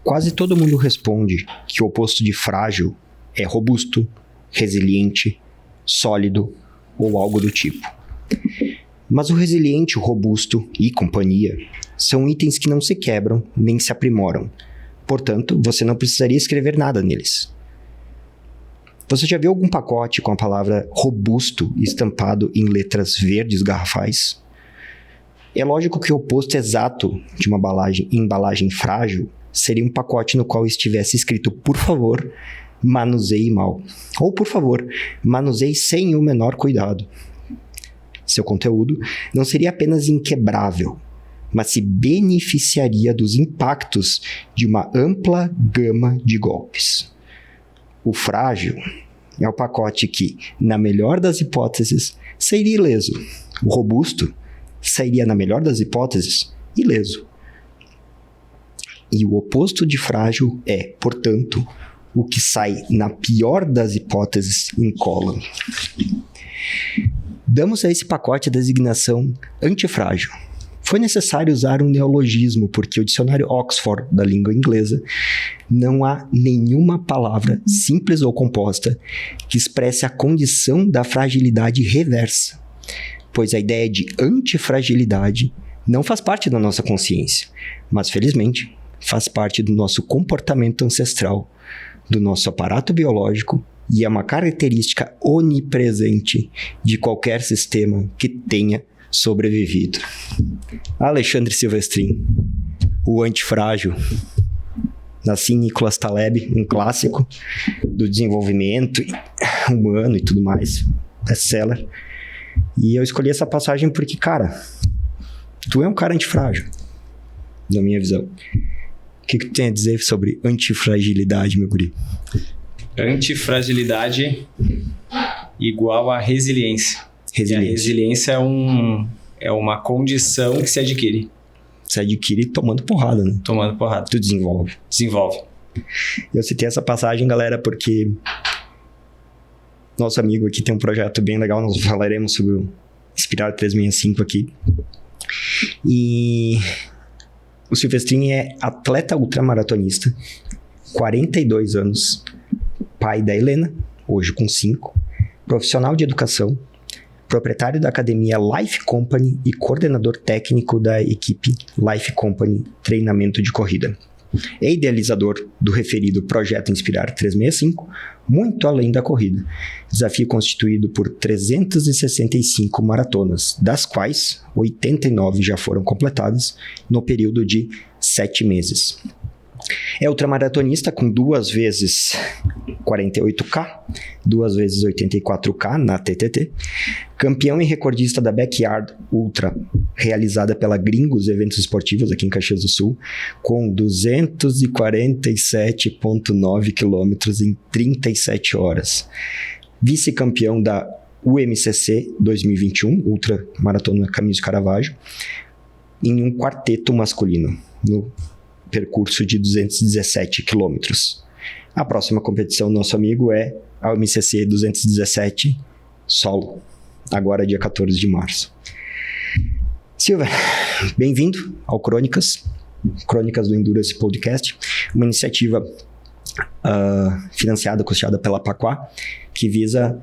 Quase todo mundo responde que o oposto de frágil é robusto, resiliente, sólido ou algo do tipo. Mas o resiliente, o robusto e companhia são itens que não se quebram nem se aprimoram. Portanto, você não precisaria escrever nada neles. Você já viu algum pacote com a palavra robusto estampado em letras verdes garrafais? É lógico que o oposto exato de uma embalagem frágil seria um pacote no qual estivesse escrito, por favor, manuseie mal. Ou, por favor, manuseie sem o menor cuidado. Seu conteúdo não seria apenas inquebrável, mas se beneficiaria dos impactos de uma ampla gama de golpes. O frágil é o pacote que, na melhor das hipóteses, sairia ileso. O robusto sairia, na melhor das hipóteses, ileso. E o oposto de frágil é, portanto, o que sai, na pior das hipóteses, incólume. Damos a esse pacote a designação antifrágil. Foi necessário usar um neologismo, porque o dicionário Oxford da língua inglesa não há nenhuma palavra simples ou composta que expresse a condição da fragilidade reversa, pois a ideia de antifragilidade não faz parte da nossa consciência, mas, felizmente, faz parte do nosso comportamento ancestral, do nosso aparato biológico e é uma característica onipresente de qualquer sistema que tenha sobrevivido. Alexandre Silvestrin, o antifrágil. Nasci em Nicholas Taleb, um clássico do desenvolvimento humano e tudo mais, best-seller. E eu escolhi essa passagem porque, cara, tu é um cara antifrágil, na minha visão. O que tu tem a dizer sobre antifragilidade, meu guri? Antifragilidade igual a resiliência. E a resiliência é uma condição que se adquire. Se adquire tomando porrada, né? Tomando porrada. Tu desenvolve. Desenvolve. Eu citei essa passagem, galera, porque nosso amigo aqui tem um projeto bem legal. Nós falaremos sobre o Inspirar 365 aqui. E o Silvestrin é atleta ultramaratonista, 42 anos, pai da Helena, hoje com 5, profissional de educação, proprietário da academia Life Company e coordenador técnico da equipe Life Company Treinamento de Corrida. É idealizador do referido Projeto Inspirar 365, muito além da corrida. Desafio constituído por 365 maratonas, das quais 89 já foram completadas no período de 7 meses. É ultramaratonista com 2 vezes 48K, 2 vezes 84K na TTT, campeão e recordista da Backyard Ultra, realizada pela Gringos Eventos Esportivos aqui em Caxias do Sul, com 247,9 quilômetros em 37 horas. Vice-campeão da UMCC 2021, Ultra Maratona Caminhos Caravaggio, em um quarteto masculino, no percurso de 217 quilômetros. A próxima competição do nosso amigo é a UMCC 217 solo, agora dia 14 de março. Silva, bem-vindo ao Crônicas do Endurance Podcast, uma iniciativa financiada, custeada pela Paquá, que visa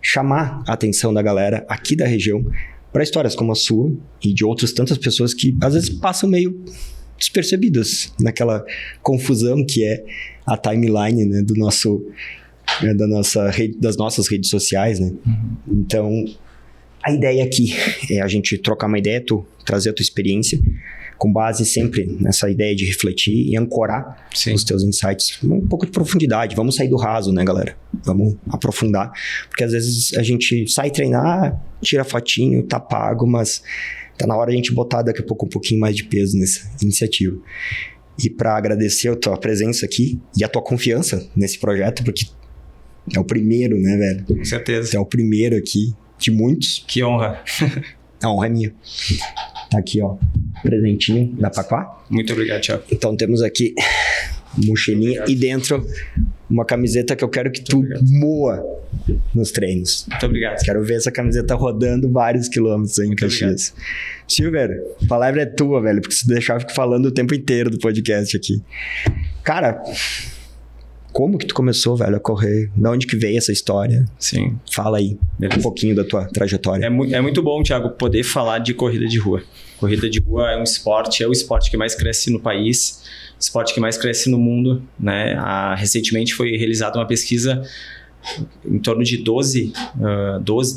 chamar a atenção da galera aqui da região para histórias como a sua e de outras tantas pessoas que às vezes passam meio despercebidas naquela confusão que é a timeline, né, das nossas redes sociais, né? Então, a ideia aqui é a gente trocar uma ideia, tu trazer a tua experiência, com base sempre nessa ideia de refletir e ancorar os teus insights. Um pouco de profundidade, vamos sair do raso, né, galera? Vamos aprofundar, porque às vezes a gente sai treinar, tira fotinho, tá pago, mas tá na hora de a gente botar daqui a pouco um pouquinho mais de peso nessa iniciativa. E para agradecer a tua presença aqui e a tua confiança nesse projeto, porque é o primeiro, né, velho? Com certeza. É o primeiro aqui de muitos. Que honra. A honra é minha. Tá aqui, ó, presentinho da Paquá. Muito obrigado, Thiago. Então temos aqui mochilinha e dentro uma camiseta que eu quero que tu moa nos treinos. Muito obrigado. Quero ver essa camiseta rodando vários quilômetros aí em Caxias. Silver, a palavra é tua, velho, porque se deixar eu fico falando o tempo inteiro do podcast aqui. Cara, como que tu começou, velho, a correr? De onde que veio essa história? Sim. Fala aí um pouquinho da tua trajetória. É muito bom, Thiago, poder falar de corrida de rua. Corrida de rua é o esporte que mais cresce no país, esporte que mais cresce no mundo, né? Recentemente foi realizada uma pesquisa em torno de 12,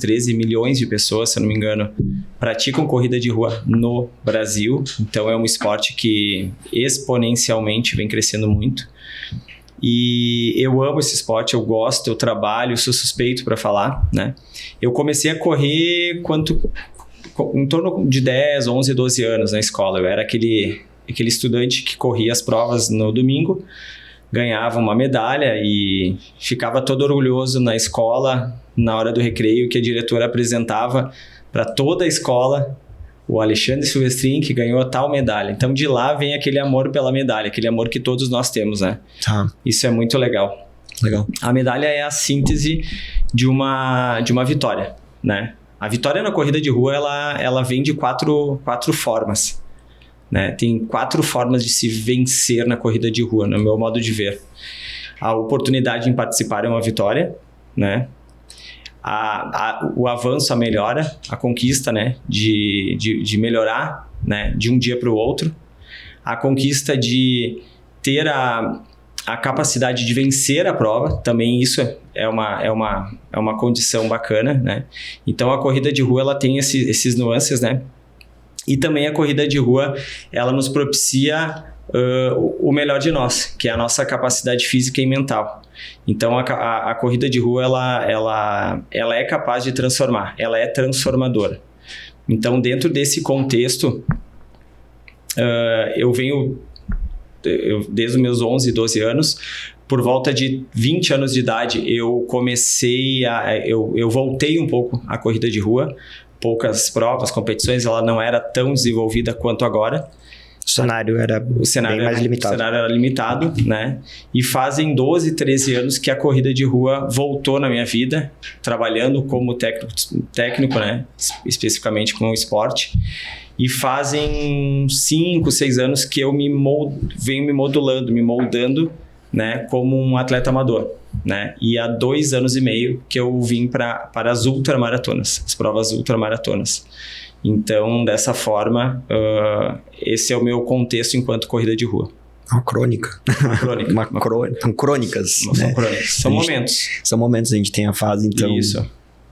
13 milhões de pessoas, se eu não me engano, praticam corrida de rua no Brasil. Então é um esporte que exponencialmente vem crescendo muito. E eu amo esse esporte, eu gosto, eu trabalho, sou suspeito para falar, né? Eu comecei a correr em torno de 10, 11, 12 anos na escola. Eu era aquele estudante que corria as provas no domingo, ganhava uma medalha e ficava todo orgulhoso na escola, na hora do recreio, que a diretora apresentava para toda a escola o Alexandre Silvestrin, que ganhou tal medalha. Então, de lá vem aquele amor pela medalha, aquele amor que todos nós temos, né? Isso é muito legal. Legal. A medalha é a síntese de uma vitória, né? A vitória na corrida de rua, ela vem de quatro formas, né? Tem 4 formas de se vencer na corrida de rua, no meu modo de ver. A oportunidade em participar é uma vitória, né? O avanço, a melhora, a conquista, né? de melhorar, né? De um dia para o outro. A conquista de ter a capacidade de vencer a prova, também isso é uma condição bacana, né? Então, a corrida de rua ela tem esses nuances, né? E também a corrida de rua, ela nos propicia o melhor de nós, que é a nossa capacidade física e mental. Então, a corrida de rua, ela é capaz de transformar, ela é transformadora. Então, dentro desse contexto, eu desde os meus 11, 12 anos, por volta de 20 anos de idade, eu comecei eu voltei um pouco à corrida de rua, poucas provas, competições, ela não era tão desenvolvida quanto agora. O cenário era bem mais limitado. O cenário era limitado, né? E fazem 12, 13 anos que a corrida de rua voltou na minha vida, trabalhando como técnico, né? Especificamente com o esporte. E fazem 5, 6 anos que eu venho me moldando, né? Como um atleta amador, né? E há 2 anos e meio que eu vim para as ultramaratonas, as provas ultramaratonas. Então, dessa forma, esse é o meu contexto enquanto corrida de rua. Uma crônica. São crônicas. Não, né? São crônicas. São momentos. São momentos. A gente tem a fase, então,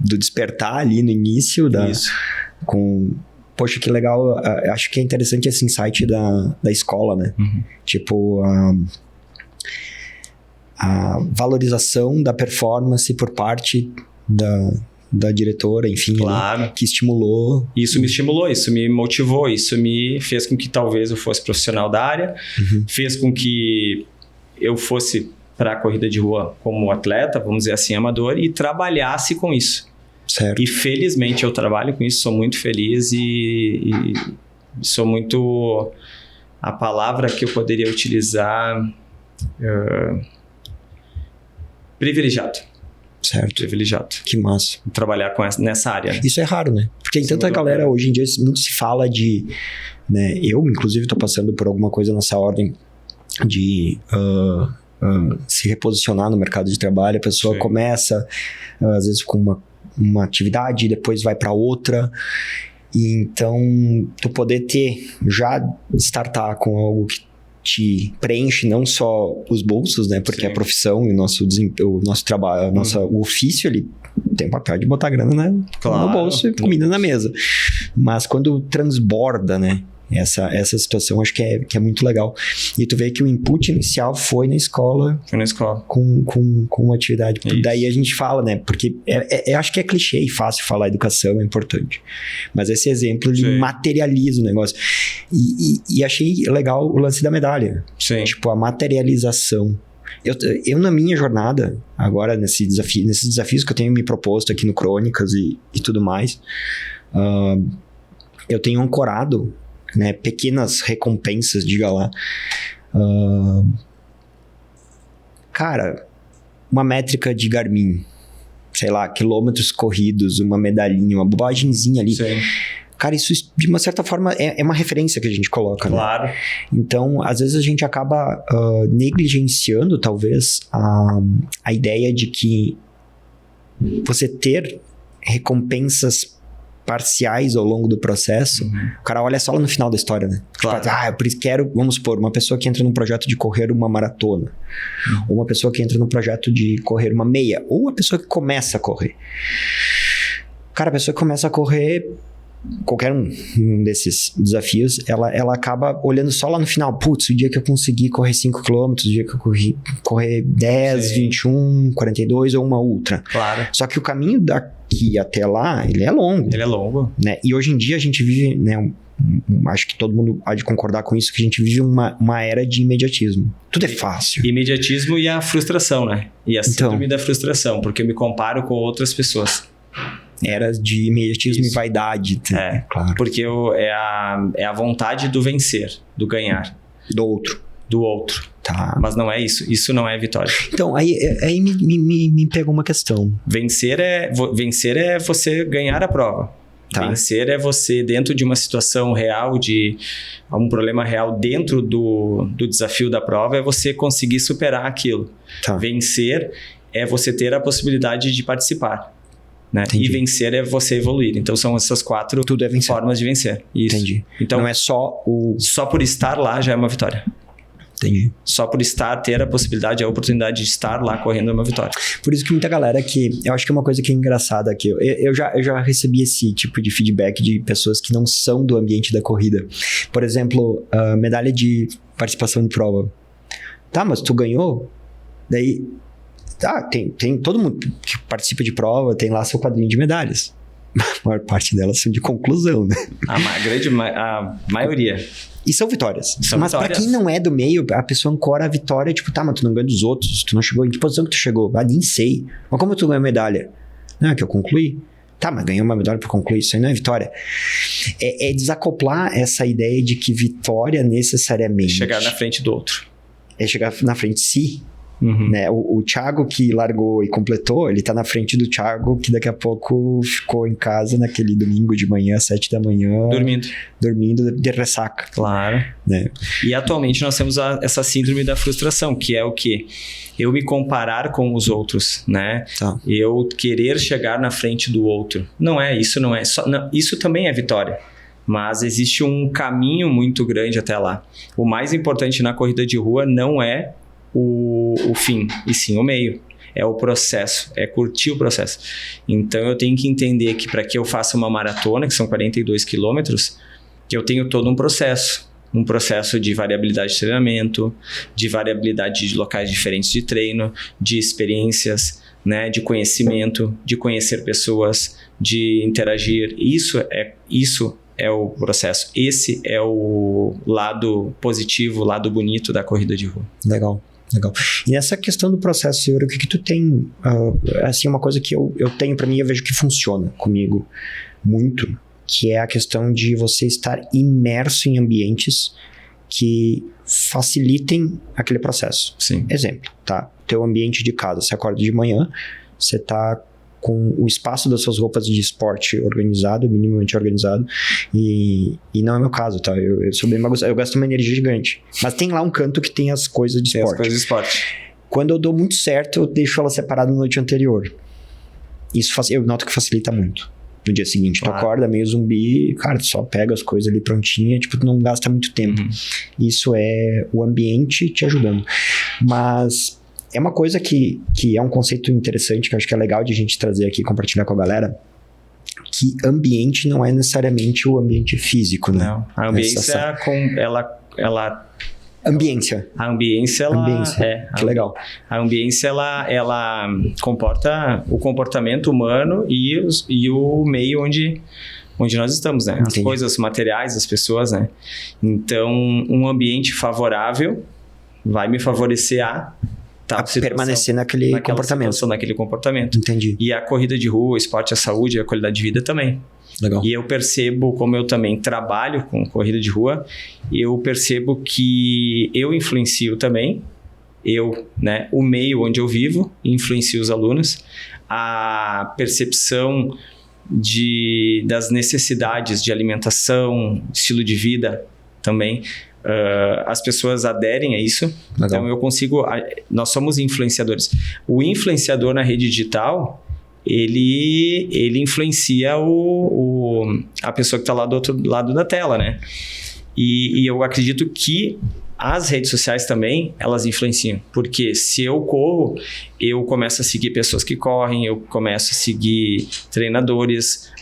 do despertar ali no início. Poxa, que legal. Acho que é interessante esse insight da escola, né? Uhum. Tipo, a valorização da performance por parte da diretora, enfim, claro, né, que estimulou. Isso me estimulou, isso me motivou, isso me fez com que talvez eu fosse profissional da área, fez com que eu fosse para a corrida de rua como atleta, vamos dizer assim, amador, e trabalhasse com isso. Certo. E felizmente eu trabalho com isso, sou muito feliz e sou muito... A palavra que eu poderia utilizar... privilegiado. Certo. Privilegiado. Que massa. Trabalhar nessa área. Né? Isso é raro, né? Porque tem tanta galera, hoje em dia, muito se fala de... Né, eu, inclusive, estou passando por alguma coisa nessa ordem de se reposicionar no mercado de trabalho. A pessoa começa, às vezes, com uma atividade e depois vai para outra. E então, tu poder já startar com algo que te preenche não só os bolsos, né? Porque a profissão e o nosso trabalho, o ofício, ele tem o papel de botar grana no bolso e comida na mesa. Mas quando transborda, né? Essa situação, acho que é muito legal. E tu vê que o input inicial foi na escola. Foi na escola. Com atividade. Isso. Daí a gente fala, né? Porque acho que é clichê e fácil falar educação, é importante. Mas esse exemplo, ele materializa o negócio. E achei legal o lance da medalha. Sim. Tipo, a materialização. Eu na minha jornada, agora nesses desafios que eu tenho me proposto aqui no Crônicas e tudo mais, eu tenho ancorado, né, pequenas recompensas, diga lá. Cara, uma métrica de Garmin, sei lá, quilômetros corridos, uma medalhinha, uma bobagemzinha ali. Sim. Cara, isso de uma certa forma é uma referência que a gente coloca, né? Claro. Então, às vezes a gente acaba negligenciando, talvez, a ideia de que você ter recompensas parciais ao longo do processo, o cara olha só lá no final da história, né? Claro. Tipo, por isso quero, vamos supor, uma pessoa que entra num projeto de correr uma maratona, ou uma pessoa que entra num projeto de correr uma meia, ou a pessoa que começa a correr. Cara, a pessoa que começa a correr qualquer um desses desafios, ela acaba olhando só lá no final. Putz, o dia que eu consegui correr 5 km, o dia que eu correr 10, Sim. 21, 42 ou uma ultra. Claro. Só que o caminho daqui até lá, ele é longo. Ele é longo. Né? E hoje em dia a gente vive, né, acho que todo mundo pode concordar com isso, que a gente vive uma era de imediatismo. Tudo é fácil. Imediatismo e a frustração, né? E a síndrome da frustração, porque eu me comparo com outras pessoas. Era de imediatismo Isso. e vaidade. Claro. Porque é a vontade do vencer, do ganhar. Do outro. Do outro. Tá. Mas não é isso. Isso não é vitória. Então, aí me pegou uma questão. Vencer é você ganhar a prova. Tá. Vencer é você, dentro de uma situação real, de um problema real dentro do desafio da prova, é você conseguir superar aquilo. Tá. Vencer é você ter a possibilidade de participar. Né? Entendi. E vencer é você evoluir. Então são essas 4 Tudo é vencer. formas de vencer. Isso. Entendi. Então, não é só o... só por estar lá já é uma vitória. Entendi. Só por ter a possibilidade, a oportunidade de estar lá correndo é uma vitória. Por isso que muita galera que... Eu acho que é uma coisa que é engraçada aqui. Eu já recebi esse tipo de feedback de pessoas que não são do ambiente da corrida. Por exemplo, a medalha de participação de prova. Tá, mas tu ganhou? Daí... Tá, tem todo mundo que participa de prova, tem lá seu quadrinho de medalhas. A maior parte delas são de conclusão, né? A maioria. E são vitórias. São mas vitórias. Pra quem não é do meio, a pessoa ancora a vitória, tipo, tá, mas tu não ganhou dos outros, tu não chegou, em que posição que tu chegou? Ah, nem sei. Mas como tu ganhou medalha? Não, é que eu concluí. Tá, mas ganhou uma medalha pra concluir, isso aí não é vitória. É desacoplar essa ideia de que vitória necessariamente... Chegar na frente do outro. É chegar na frente de si. Uhum. Né? O Thiago que largou e completou, ele tá na frente do Thiago que daqui a pouco ficou em casa naquele domingo de manhã, às 7 da manhã, dormindo de ressaca. Claro. Né? E atualmente nós temos essa síndrome da frustração, que é o quê? Eu me comparar com os outros, né? Tá. Eu querer chegar na frente do outro. Isso não é só, não, isso também é vitória. Mas existe um caminho muito grande até lá. O mais importante na corrida de rua não é o fim, e sim o meio. É o processo, é curtir o processo. Então eu tenho que entender que para que eu faça uma maratona, que são 42 quilômetros, eu tenho todo um processo. Um processo de variabilidade de treinamento, de variabilidade de locais diferentes de treino, de experiências, né, de conhecimento, de conhecer pessoas, de interagir. Isso é o processo. Esse é o lado positivo, o lado bonito da corrida de rua. Legal. E nessa questão do processo, Senhor, o que tu tem, assim, uma coisa que eu tenho pra mim, eu vejo que funciona comigo muito, que é a questão de você estar imerso em ambientes que facilitem aquele processo. Sim. Exemplo, tá? Teu ambiente de casa, você acorda de manhã, você tá com o espaço das suas roupas de esporte organizado, minimamente organizado, e não é meu caso, tá? Eu sou bem bagunçado, eu gasto uma energia gigante. Mas tem lá um canto que tem as coisas de esporte. As coisas de esporte. Quando eu dou muito certo, eu deixo ela separada na noite anterior. Eu noto que facilita muito. No dia seguinte, tu acorda meio zumbi, cara, tu só pega as coisas ali prontinha, tipo, tu não gasta muito tempo. Isso é o ambiente te ajudando. Mas é uma coisa que é um conceito interessante, que eu acho que é legal de a gente trazer aqui e compartilhar com a galera, que ambiente não é necessariamente o ambiente físico, né? Não, a ambiência, Ambiência. A ambiência, que legal. A ambiência, ela comporta o comportamento humano e o meio onde nós estamos, né? As coisas materiais, as pessoas, né? Então, um ambiente favorável vai me favorecer a permanecer naquele comportamento. Entendi. E a corrida de rua, o esporte, a saúde, a qualidade de vida também. Legal. E eu percebo, como eu também trabalho com corrida de rua, eu percebo que eu influencio também, o meio onde eu vivo, influencio os alunos, a percepção das necessidades de alimentação, estilo de vida também, as pessoas aderem a isso. Legal. Então nós somos influenciadores. O influenciador na rede digital, ele influencia a pessoa que está lá do outro lado da tela, né? E eu acredito que as redes sociais também, elas influenciam. Porque se eu corro, eu começo a seguir pessoas que correm, eu começo a seguir treinadores,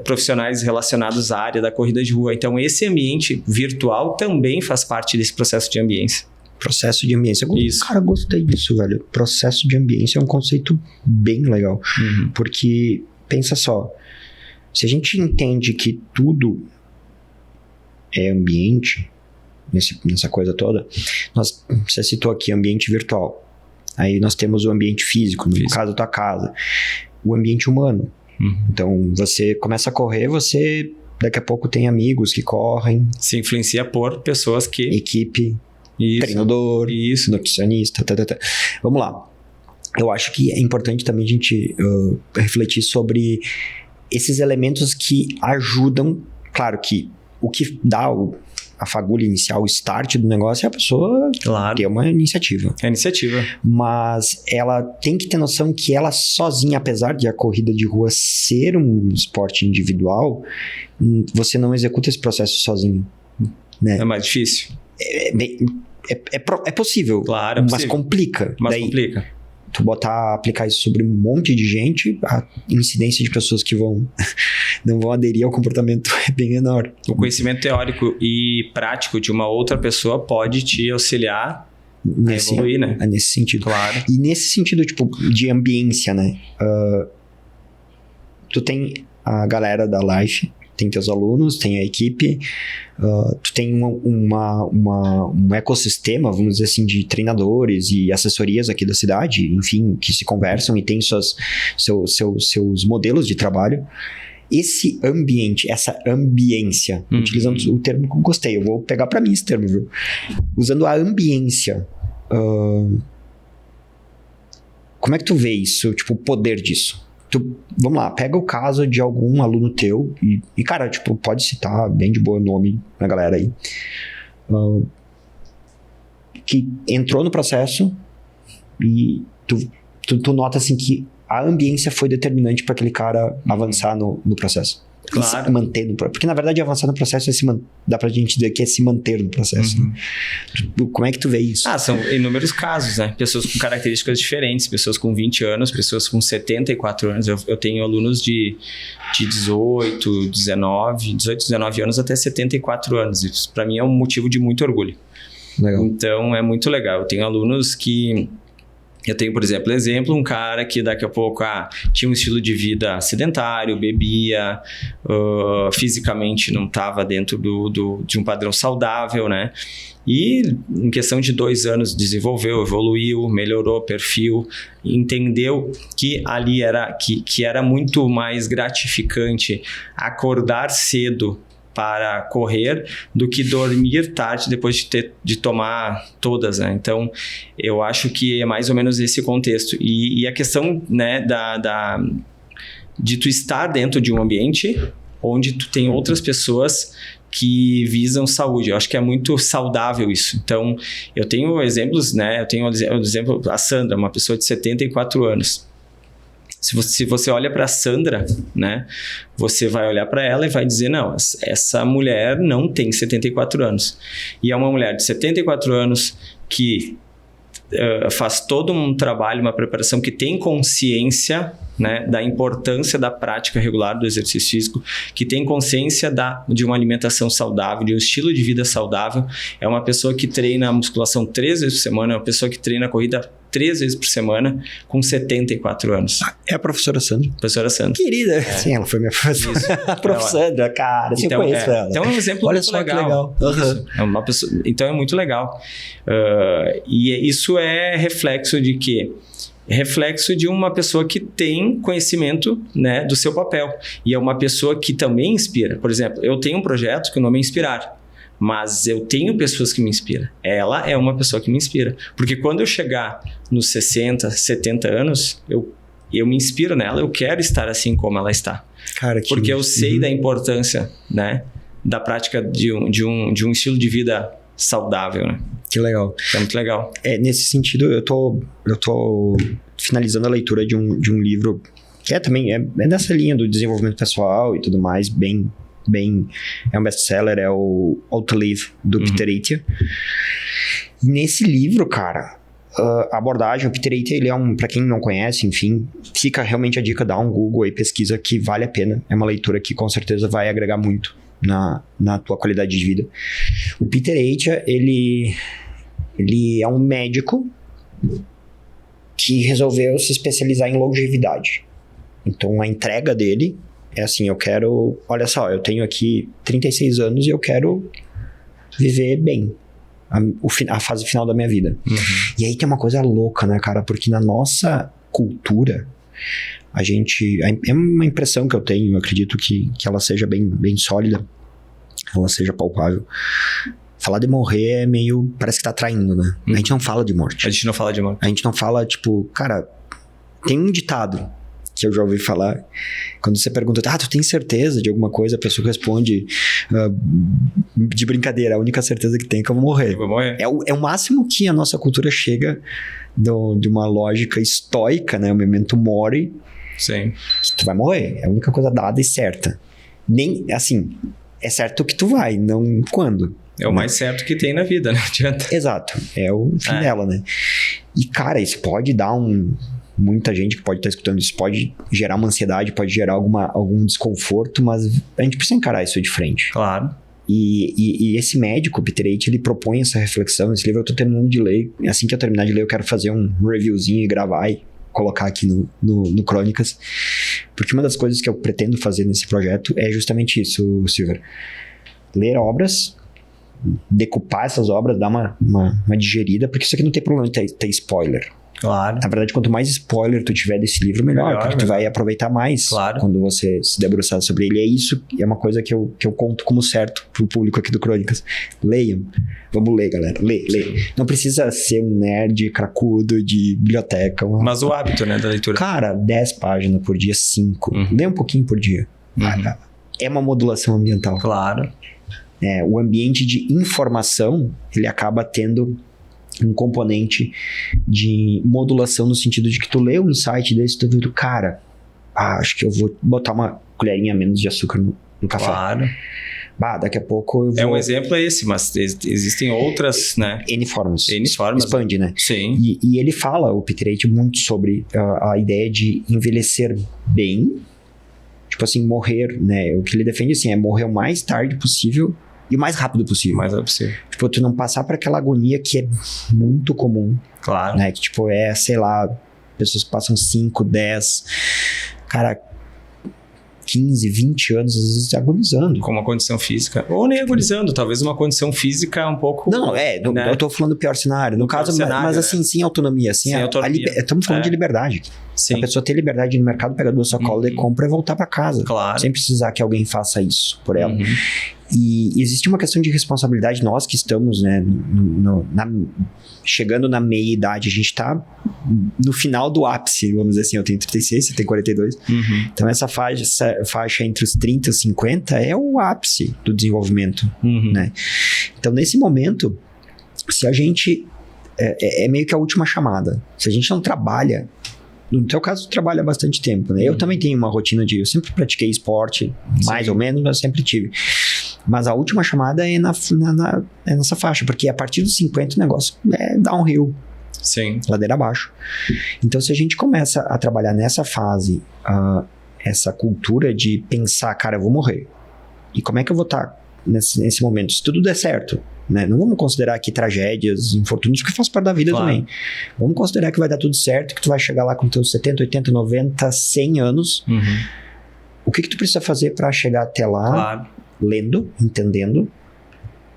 profissionais relacionados à área da corrida de rua. Então, esse ambiente virtual também faz parte desse processo de ambiência. Processo de ambiência. Isso. Cara, gostei disso, velho. Processo de ambiência é um conceito bem legal. Porque, pensa só, se a gente entende que tudo é ambiente, nessa coisa toda, você citou aqui ambiente virtual. Aí nós temos o ambiente físico, no caso da tua casa. O ambiente humano. Então, você começa a correr, você daqui a pouco tem amigos que correm. Se influencia por pessoas que... Equipe, Isso. treinador, Isso. nutricionista, Vamos lá. Eu acho que é importante também a gente refletir sobre esses elementos que ajudam. Claro que o que dá a fagulha inicial, o start do negócio é a pessoa ter uma iniciativa. É iniciativa. Mas ela tem que ter noção que ela sozinha, apesar de a corrida de rua ser um esporte individual, você não executa esse processo sozinho. Né? É mais difícil. É possível, Claro, é mas possível. complica. Mas complica. Tu aplicar isso sobre um monte de gente, a incidência de pessoas que não vão aderir ao comportamento é bem menor. O conhecimento teórico e prático de uma outra pessoa pode te auxiliar a evoluir, né? Nesse sentido. Claro. E nesse sentido, tipo, de ambiência, né? Tu tem a galera da Life, tem teus alunos, tem a equipe, tu tem um ecossistema, vamos dizer assim, de treinadores e assessorias aqui da cidade, enfim, que se conversam e tem seus modelos de trabalho. Esse ambiente, essa ambiência, utilizando o termo que eu gostei, eu vou pegar para mim esse termo, viu? Usando a ambiência, como é que tu vê isso, tipo, o poder disso? Vamos lá, pega o caso de algum aluno teu e cara, tipo, pode citar bem de boa nome na galera aí, que entrou no processo e tu nota assim que a ambiência foi determinante para aquele cara avançar no processo. Claro. E se manter no processo. Porque na verdade avançar no processo dá pra gente dizer que é se manter no processo. Né? Como é que tu vê isso? São inúmeros casos, né? Pessoas com características diferentes, pessoas com 20 anos, pessoas com 74 anos. Eu tenho alunos de 18, 19 anos até 74 anos. Isso para mim é um motivo de muito orgulho. Legal. Então é muito legal. Eu tenho alunos que... Eu tenho, por exemplo, um cara que daqui a pouco tinha um estilo de vida sedentário, bebia, fisicamente não estava dentro de um padrão saudável, né? E em questão de 2 anos desenvolveu, evoluiu, melhorou o perfil, entendeu que ali que era muito mais gratificante acordar cedo para correr do que dormir tarde depois de tomar todas, né? Então, eu acho que é mais ou menos esse contexto. E a questão, né, de tu estar dentro de um ambiente onde tu tem outras pessoas que visam saúde. Eu acho que é muito saudável isso. Então, eu tenho exemplos, né? Eu tenho o exemplo, a Sandra, uma pessoa de 74 anos. Se você olha para a Sandra, né, você vai olhar para ela e vai dizer, não, essa mulher não tem 74 anos. E é uma mulher de 74 anos que faz todo um trabalho, uma preparação, que tem consciência, né, da importância da prática regular do exercício físico, que tem consciência de uma alimentação saudável, de um estilo de vida saudável. É uma pessoa que treina a musculação 3 vezes por semana, é uma pessoa que treina a corrida 3 vezes por semana, com 74 anos. É a professora Sandra. Professora Sandra. Querida. Sim, ela foi minha professora. A professora Sandra, cara, eu conheço ela. Então é um exemplo Olha muito só legal. Que legal. É uma pessoa, então é muito legal. E isso é reflexo de quê? Reflexo de uma pessoa que tem conhecimento, né, do seu papel. E é uma pessoa que também inspira. Por exemplo, eu tenho um projeto que o nome é Inspirar. Mas eu tenho pessoas que me inspiram. Ela é uma pessoa que me inspira. Porque quando eu chegar nos 60, 70 anos, eu eu me inspiro nela, eu quero estar assim como ela está. Cara, Porque eu sei da importância, né, da prática de um estilo de vida saudável, né? Que legal. É muito legal. Nesse sentido, eu tô finalizando a leitura de um livro que também é dessa linha do desenvolvimento pessoal e tudo mais, bem é um best-seller, é o How to Live, do Peter Attia. Nesse livro, cara, a abordagem, o Peter Attia, ele é pra quem não conhece, enfim, fica realmente a dica, dá um Google aí, pesquisa, que vale a pena. É uma leitura que com certeza vai agregar muito na tua qualidade de vida. O Peter Attia, ele é um médico que resolveu se especializar em longevidade. Então, a entrega dele é assim, olha só, eu tenho aqui 36 anos e eu quero viver bem a fase final da minha vida. E aí tem uma coisa louca, né, cara? Porque na nossa cultura, é uma impressão que eu tenho, eu acredito que ela seja bem sólida, ela seja palpável. Falar de morrer é meio, parece que tá traindo, né? A gente não fala de morte. A gente não fala de morte. A gente não fala, tipo, cara, tem um ditado que eu já ouvi falar, quando você pergunta, tu tem certeza de alguma coisa? A pessoa responde de brincadeira, a única certeza que tem é que eu vou morrer. Eu vou morrer. É o máximo que a nossa cultura chega de uma lógica estoica, né? O memento mori. Sim. Que tu vai morrer. É a única coisa dada e certa. Nem, assim, é certo que tu vai, não quando. É o mais certo que tem na vida, né? Adianta. Exato. É o fim dela, né? E, cara, isso pode dar muita gente que pode estar escutando isso, pode gerar uma ansiedade, pode gerar algum desconforto, mas a gente precisa encarar isso de frente. Claro. E esse médico, Peter Attia, ele propõe essa reflexão. Esse livro eu tô terminando de ler. Assim que eu terminar de ler, eu quero fazer um reviewzinho e gravar e colocar aqui no Crônicas. Porque uma das coisas que eu pretendo fazer nesse projeto é justamente isso, Silver. Ler obras, decupar essas obras, dar uma digerida, porque isso aqui não tem problema de ter spoiler. Claro. Na verdade, quanto mais spoiler tu tiver desse livro, melhor, porque tu vai aproveitar mais quando você se debruçar sobre ele. É isso, é uma coisa que eu conto como certo pro público aqui do Crônicas. Leiam. Vamos ler, galera. Lê. Não precisa ser um nerd cracudo de biblioteca. Mas o hábito, né, da leitura. Cara, 10 páginas por dia, 5. Lê um pouquinho por dia. É uma modulação ambiental. Claro. O ambiente de informação, ele acaba tendo um componente de modulação no sentido de que tu lê um insight desse, tu vê, cara, acho que eu vou botar uma colherinha a menos de açúcar no café. Claro. Daqui a pouco eu vou... Um exemplo é esse, mas existem outras, né? N formas. Expande, né? Sim. E ele fala, o Peter Attia, muito sobre a ideia de envelhecer bem, tipo assim, morrer, né? O que ele defende, assim, é morrer o mais tarde possível e o mais rápido possível. Tipo, tu não passar por aquela agonia que é muito comum. Claro. Né? Que, tipo, sei lá, pessoas que passam 5, 10, cara, 15, 20 anos, às vezes, agonizando. Com uma condição física. Ou nem agonizando, talvez uma condição física um pouco... Não, né? Eu tô falando do pior cenário. No caso, mas assim, sem autonomia. Sem autonomia. Estamos falando de liberdade. Sim. A pessoa ter liberdade no mercado, pegar duas sacolas e compra e voltar pra casa. Claro. Sem precisar que alguém faça isso por ela. E existe uma questão de responsabilidade. Nós que estamos, né, chegando na meia-idade, a gente tá no final do ápice, vamos dizer assim. Eu tenho 36, você tem 42. Então essa faixa entre os 30 e os 50 é o ápice do desenvolvimento, né? Então nesse momento, se a gente... É meio que a última chamada. Se a gente não trabalha... No teu caso, tu trabalha há bastante tempo, né? Eu também tenho uma rotina eu sempre pratiquei esporte, mais ou menos, mas sempre tive. Mas a última chamada é nessa faixa, porque a partir dos 50 o negócio é downhill. Sim. Ladeira abaixo. Então, se a gente começa a trabalhar nessa fase, essa cultura de pensar, cara, eu vou morrer. E como é que eu vou estar nesse momento? Se tudo der certo, né? Não vamos considerar aqui tragédias, infortúnios, que faz parte da vida também. Vamos considerar que vai dar tudo certo, que tu vai chegar lá com teus 70, 80, 90, 100 anos. O que tu precisa fazer para chegar até lá? Claro. Lendo, entendendo,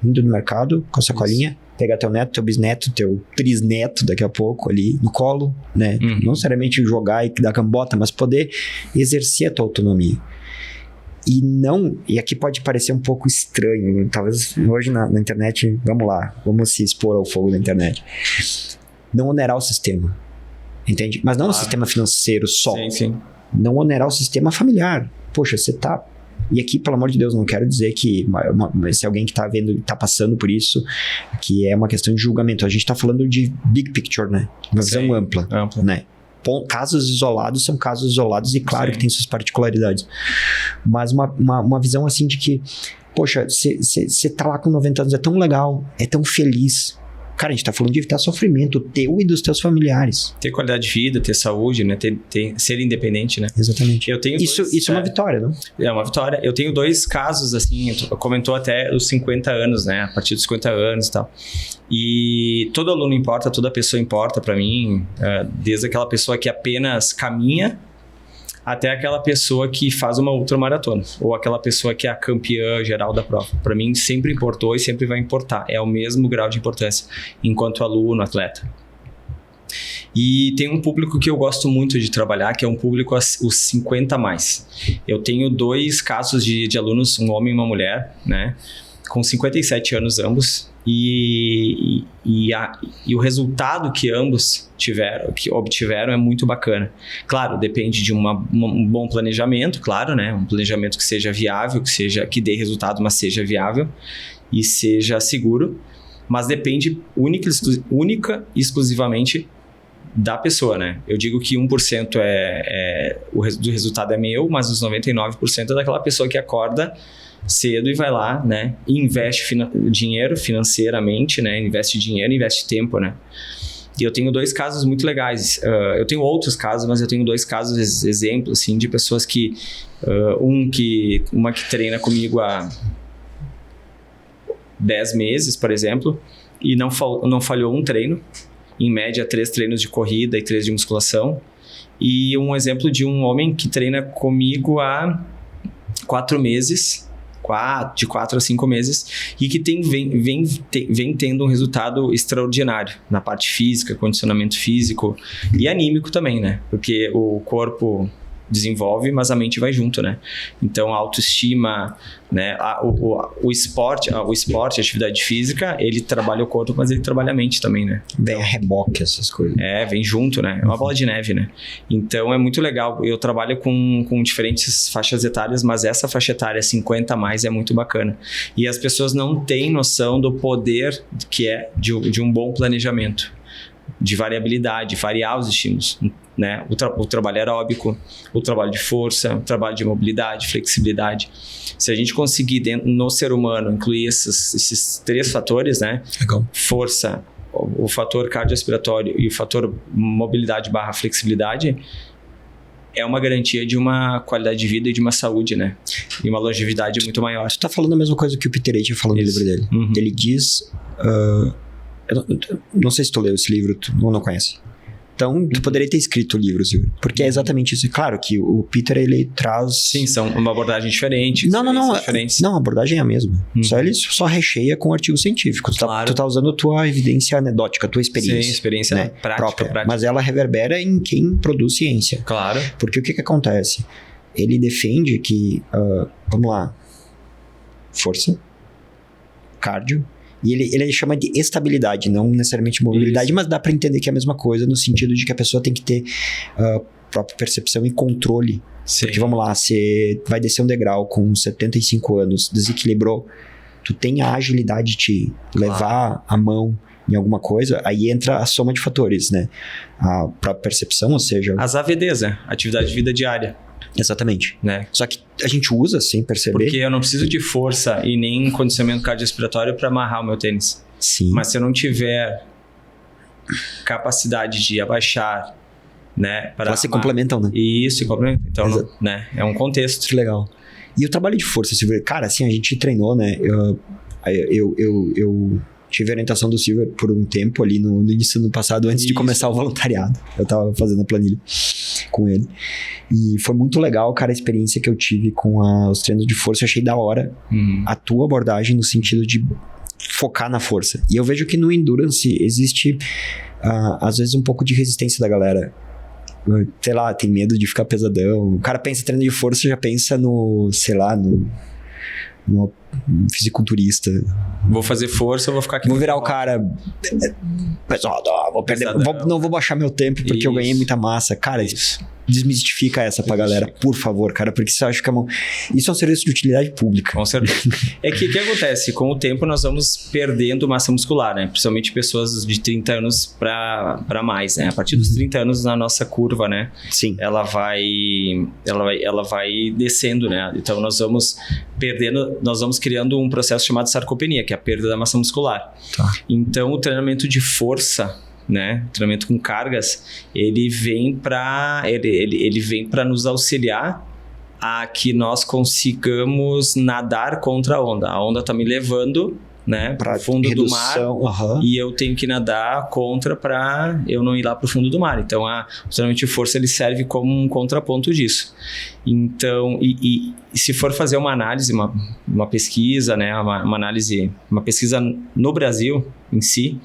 indo no mercado com a sacolinha, pegar teu neto, teu bisneto, teu trisneto daqui a pouco ali no colo, né? Não necessariamente jogar e dar cambota, mas poder exercer a tua autonomia. E aqui pode parecer um pouco estranho, talvez hoje na internet, vamos se expor ao fogo da internet. Não onerar o sistema. entende? Mas não o sistema financeiro só. Sim. Não onerar o sistema familiar. Poxa, você tá... E aqui, pelo amor de Deus, não quero dizer que se alguém que tá vendo, tá passando por isso, que é uma questão de julgamento. A gente tá falando de big picture, né? Uma visão ampla, né? Casos isolados são casos isolados e claro que tem suas particularidades. Mas uma visão assim de que, poxa, você tá lá com 90 anos, é tão legal, é tão feliz. Cara, a gente tá falando de evitar sofrimento teu e dos teus familiares. Ter qualidade de vida, ter saúde, né? Ser independente, né? Exatamente. Eu tenho isso é uma vitória, não? É uma vitória. Eu tenho 2 casos, assim, comentou até os 50 anos, né? A partir dos 50 anos e tal. E todo aluno importa, toda pessoa importa pra mim, desde aquela pessoa que apenas caminha até aquela pessoa que faz uma ultramaratona, ou aquela pessoa que é a campeã geral da prova. Para mim, sempre importou e sempre vai importar. É o mesmo grau de importância enquanto aluno, atleta. E tem um público que eu gosto muito de trabalhar, que é um público os 50 mais. Eu tenho 2 casos de alunos, um homem e uma mulher, né? Com 57 anos ambos. E o resultado que ambos obtiveram é muito bacana. Claro, depende de um bom planejamento, claro, né? Um planejamento que seja viável, que dê resultado, mas seja viável e seja seguro. Mas depende única e exclusivamente da pessoa, né? Eu digo que 1% do resultado é meu, mas os 99% é daquela pessoa que acorda cedo e vai lá, né, e investe dinheiro financeiramente, né, investe dinheiro, investe tempo, né. E eu tenho 2 casos muito legais. Eu tenho outros casos, mas eu tenho 2 casos, exemplos, assim, de pessoas que... uma que treina comigo há 10 meses, por exemplo, e não falhou um treino. Em média, 3 treinos de corrida e 3 de musculação. E um exemplo de um homem que treina comigo há 4 meses... de 4 a 5 meses, e que vem tendo um resultado extraordinário na parte física, condicionamento físico e anímico também, né? Porque o corpo desenvolve, mas a mente vai junto, né? Então, a autoestima, né? O esporte, a atividade física, ele trabalha o corpo, mas ele trabalha a mente também, né? Vem a reboque essas coisas. Vem junto, né? É uma bola de neve, né? Então, é muito legal. Eu trabalho com diferentes faixas etárias, mas essa faixa etária 50 a mais é muito bacana. E as pessoas não têm noção do poder que é de um bom planejamento, de variabilidade, variar os estímulos, né? O trabalho aeróbico, o trabalho de força, o trabalho de mobilidade, flexibilidade. Se a gente conseguir no ser humano incluir esses 3 fatores, né? Legal. Força, o fator cardiorrespiratório e o fator mobilidade / flexibilidade, é uma garantia de uma qualidade de vida e de uma saúde, né? E uma longevidade muito maior. Tu tá falando a mesma coisa que o Peter Attia falou no livro dele. Uhum. Ele diz... eu não sei se tu leu esse livro, tu não conhece. Então, tu poderia ter escrito o livro, Silvio. Porque é exatamente isso. Claro que o Peter, ele traz... Sim, são uma abordagem diferente. Não, a abordagem é a mesma. Ele só recheia com artigos científicos. Claro. Tu tá usando a tua evidência anedótica, a tua experiência. Sim, experiência, né? Prática. Mas ela reverbera em quem produz ciência. Claro. Porque o que acontece? Ele defende que... vamos lá. Força. Cardio. E ele chama de estabilidade, não necessariamente mobilidade, mas dá para entender que é a mesma coisa, no sentido de que a pessoa tem que ter própria percepção e controle. Sim. Porque vamos lá, você vai descer um degrau com 75 anos, desequilibrou, tu tem a agilidade de te levar a mão em alguma coisa, aí entra a soma de fatores, né? A própria percepção, ou seja... As AVDs, né? Atividade de vida diária. Exatamente. Né? Só que a gente usa sem perceber. Porque eu não preciso de força e nem condicionamento cardiorrespiratório para amarrar o meu tênis. Sim. Mas se eu não tiver capacidade de abaixar, né? Elas se complementam, né? Isso, se complementam. Então, né? É um contexto. Que legal. E o trabalho de força, Silvio? Cara, assim, a gente treinou, né? Eu tive a orientação do Silvio por um tempo ali no início do ano passado, antes de começar o voluntariado. Eu tava fazendo a planilha com ele. E foi muito legal, cara, a experiência que eu tive com os treinos de força. Eu achei da hora a tua abordagem no sentido de focar na força. E eu vejo que no Endurance existe, às vezes, um pouco de resistência da galera. Sei lá, tem medo de ficar pesadão. O cara pensa em treino de força, já pensa no, sei lá, numa fisiculturista. Vou fazer força, eu vou ficar aqui. Vou virar o cara... Pessoal, vou perder... Não vou baixar meu tempo porque eu ganhei muita massa. Cara, desmistifica essa pra galera, por favor, cara, porque você acha que isso é um serviço de utilidade pública. Com certeza. É que o que acontece? Com o tempo nós vamos perdendo massa muscular, né? Principalmente pessoas de 30 anos pra mais, né? A partir dos 30 anos na nossa curva, né? Sim. Ela vai descendo, né? Então nós vamos perdendo, nós vamos criando um processo chamado sarcopenia, que é a perda da massa muscular. Tá. Então o treinamento de força, né, treinamento com cargas, ele vem para nos auxiliar a que nós consigamos nadar contra a onda. A onda tá me levando, né, para o fundo do mar, e eu tenho que nadar contra para eu não ir lá para o fundo do mar. Então, o treinamento de força ele serve como um contraponto disso. Então, e se for fazer uma análise, uma pesquisa, né, uma pesquisa no Brasil em si,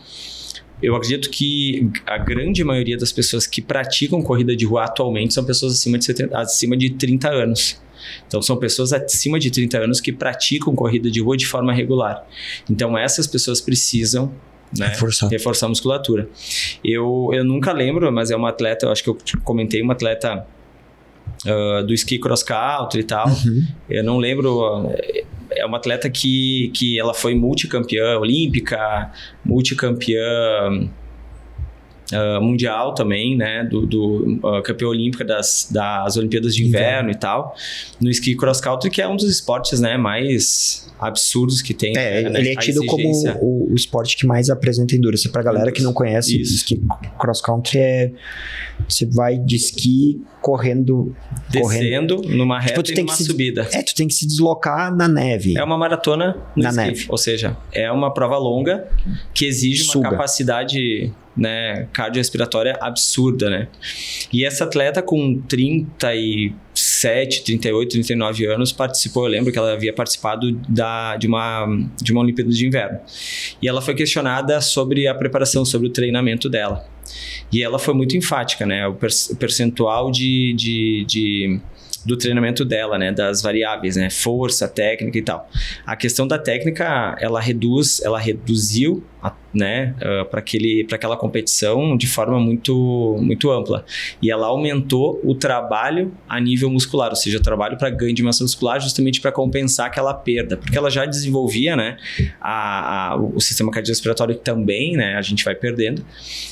eu acredito que a grande maioria das pessoas que praticam corrida de rua atualmente são pessoas acima de 30 anos. Então, são pessoas acima de 30 anos que praticam corrida de rua de forma regular. Então, essas pessoas precisam, né, reforçar a musculatura. Eu nunca lembro, mas é uma atleta, eu acho que eu comentei, uma atleta do ski cross country e tal. Eu não lembro... É uma atleta que ela foi multicampeã olímpica, multicampeã mundial também, né? Campeã olímpica das Olimpíadas de Inverno e tal. No ski cross country, que é um dos esportes, né, mais absurdos que tem. Ele é tido como o esporte que mais apresenta endurance. Pra galera que não conhece, ski cross country você vai de esqui descendo numa reta e numa subida. Tu tem que se deslocar na neve. É uma maratona na neve. Ou seja, é uma prova longa que exige uma capacidade, né, cardiorrespiratória absurda, né? E essa atleta com 37, 38, 39 anos participou, eu lembro que ela havia participado de uma Olimpíada de Inverno. E ela foi questionada sobre a preparação, sobre o treinamento dela. E ela foi muito enfática, né? O percentual do treinamento dela, né? Das variáveis, né? Força, técnica e tal. A questão da técnica, ela reduziu, né? Para aquela competição de forma muito, muito ampla. E ela aumentou o trabalho a nível muscular, ou seja, o trabalho para ganho de massa muscular justamente para compensar aquela perda. Porque ela já desenvolvia, né? O sistema cardiorrespiratório também, né? A gente vai perdendo.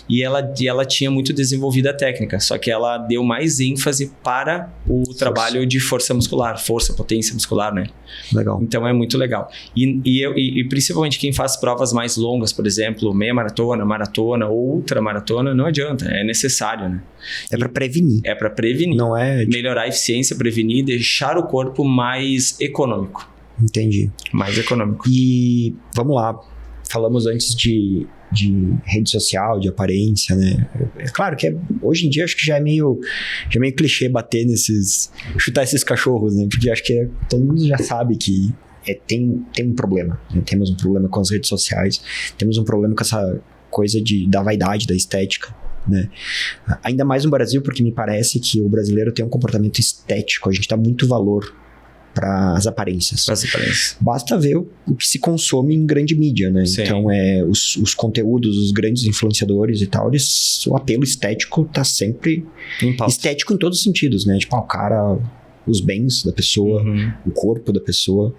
E ela tinha muito desenvolvida a técnica, só que ela deu mais ênfase para o trabalho de força muscular, potência muscular, né? Legal. Então é muito legal. E principalmente quem faz provas mais longas, por exemplo, meia maratona ou ultramaratona, não adianta, é necessário, né? É para prevenir. É para prevenir. Não é... Melhorar a eficiência, prevenir, deixar o corpo mais econômico. Entendi. Mais econômico. E vamos lá, falamos antes de rede social, de aparência, né? É claro que hoje em dia acho que já é meio clichê chutar esses cachorros, né? Porque acho que todo mundo já sabe que tem um problema, né? Temos um problema com as redes sociais, temos um problema com essa coisa da vaidade, da estética, né? Ainda mais no Brasil, porque me parece que o brasileiro tem um comportamento estético, a gente dá muito valor para as aparências. Basta ver o que se consome em grande mídia, né? Sim. Então, os conteúdos, os grandes influenciadores e tal, o apelo estético tá sempre estético em todos os sentidos, né? Tipo, o cara, os bens da pessoa, o corpo da pessoa,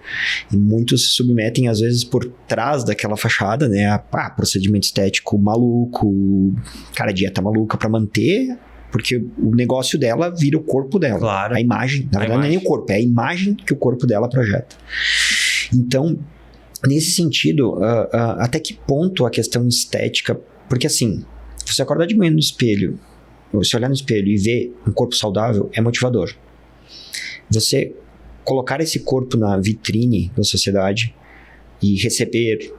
e muitos se submetem, às vezes, por trás daquela fachada, né? A procedimento estético maluco, cara, dieta maluca para manter... Porque o negócio dela vira o corpo dela. Claro. A imagem. Na verdade, não é nem o corpo, é a imagem que o corpo dela projeta. Então, nesse sentido, até que ponto a questão estética... Porque assim, você acordar de manhã no espelho, você olhar no espelho e ver um corpo saudável é motivador. Você colocar esse corpo na vitrine da sociedade e receber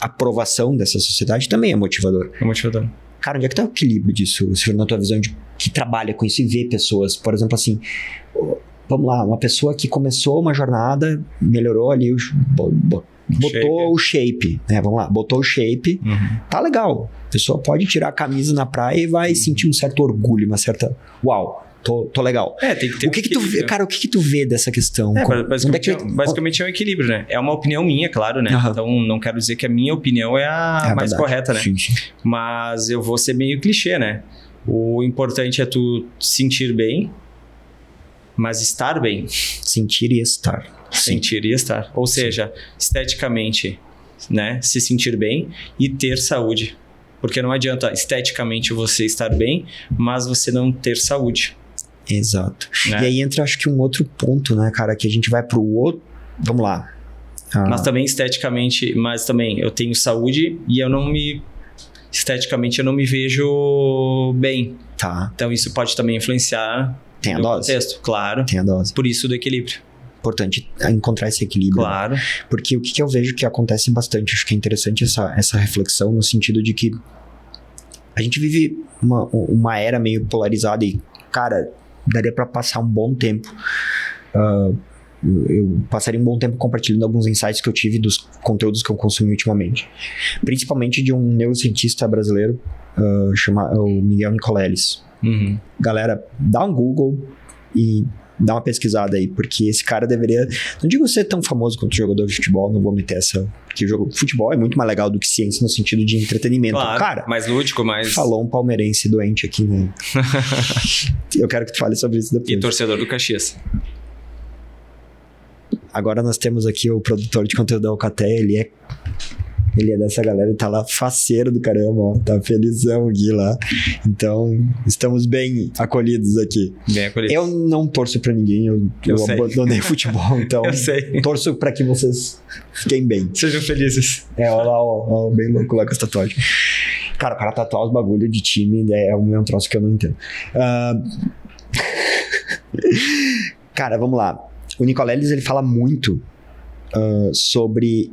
aprovação dessa sociedade também é motivador. É motivador. Cara, onde é que tá o equilíbrio disso, na tua visão que trabalha com isso e vê pessoas? Por exemplo, assim, vamos lá, uma pessoa que começou uma jornada, melhorou ali, botou o shape, né? Vamos lá, botou o shape, tá legal. A pessoa pode tirar a camisa na praia e vai sentir um certo orgulho, uma certa... Uau, tô legal. Tem que ter O que tu vê, cara, o que tu vê dessa questão? Basicamente é um equilíbrio, né? É uma opinião minha, claro, né? Então, não quero dizer que a minha opinião é a mais correta, né? Sim. Mas eu vou ser meio clichê, né? O importante é tu sentir bem, mas estar bem. Sentir e estar. Sentir e estar. Ou seja, esteticamente, né? Se sentir bem e ter saúde. Porque não adianta esteticamente você estar bem, mas você não ter saúde. Exato. Né? E aí entra, acho que um outro ponto, né, cara, que a gente vai pro outro... Vamos lá. Mas também esteticamente, mas também eu tenho saúde e eu não me... Esteticamente eu não me vejo bem. Tá. Então isso pode também influenciar Tem a no dose? contexto, claro. Tem a dose. Por isso do equilíbrio. Importante encontrar esse equilíbrio. Claro. Porque o que eu vejo que acontece bastante, acho que é interessante essa reflexão no sentido de que a gente vive uma era meio polarizada e, cara, daria pra passar um bom tempo. Eu passaria um bom tempo compartilhando alguns insights que eu tive dos conteúdos que eu consumi ultimamente. Principalmente de um neurocientista brasileiro chamado Miguel Nicoleles. Uhum. Galera, dá um Google e dá uma pesquisada aí, porque esse cara deveria... Não digo ser tão famoso quanto jogador de futebol, não vou meter essa... Porque o jogo de futebol é muito mais legal do que ciência no sentido de entretenimento. Claro, cara, mais lúdico, mais... Falou um palmeirense doente aqui, né? Eu quero que tu fale sobre isso depois. E torcedor do Caxias. Agora nós temos aqui o produtor de conteúdo da Alcatel, ele é dessa galera, ele tá lá faceiro do caramba, ó, tá felizão aqui lá. Então, estamos bem acolhidos aqui. Bem acolhidos. Eu não torço pra ninguém, eu abandonei futebol, então eu sei. Torço pra que vocês fiquem bem. Sejam felizes. Olha lá, ó, bem louco lá com as tatuagens. Cara, o cara tatuar os bagulho de time é um troço que eu não entendo. Cara, vamos lá. O Nicoleles, ele fala muito sobre...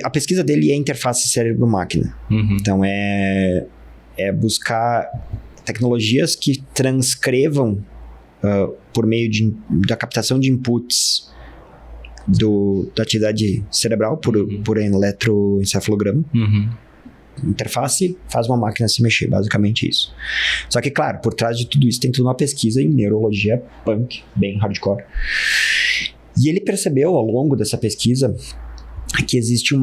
a pesquisa dele é interface cérebro-máquina. Uhum. Então, é buscar tecnologias que transcrevam por meio da captação de inputs da atividade cerebral por eletroencefalograma. Uhum. Interface faz uma máquina se mexer, basicamente isso. Só que, claro, por trás de tudo isso tem toda uma pesquisa em neurologia punk, bem hardcore. E ele percebeu ao longo dessa pesquisa que existe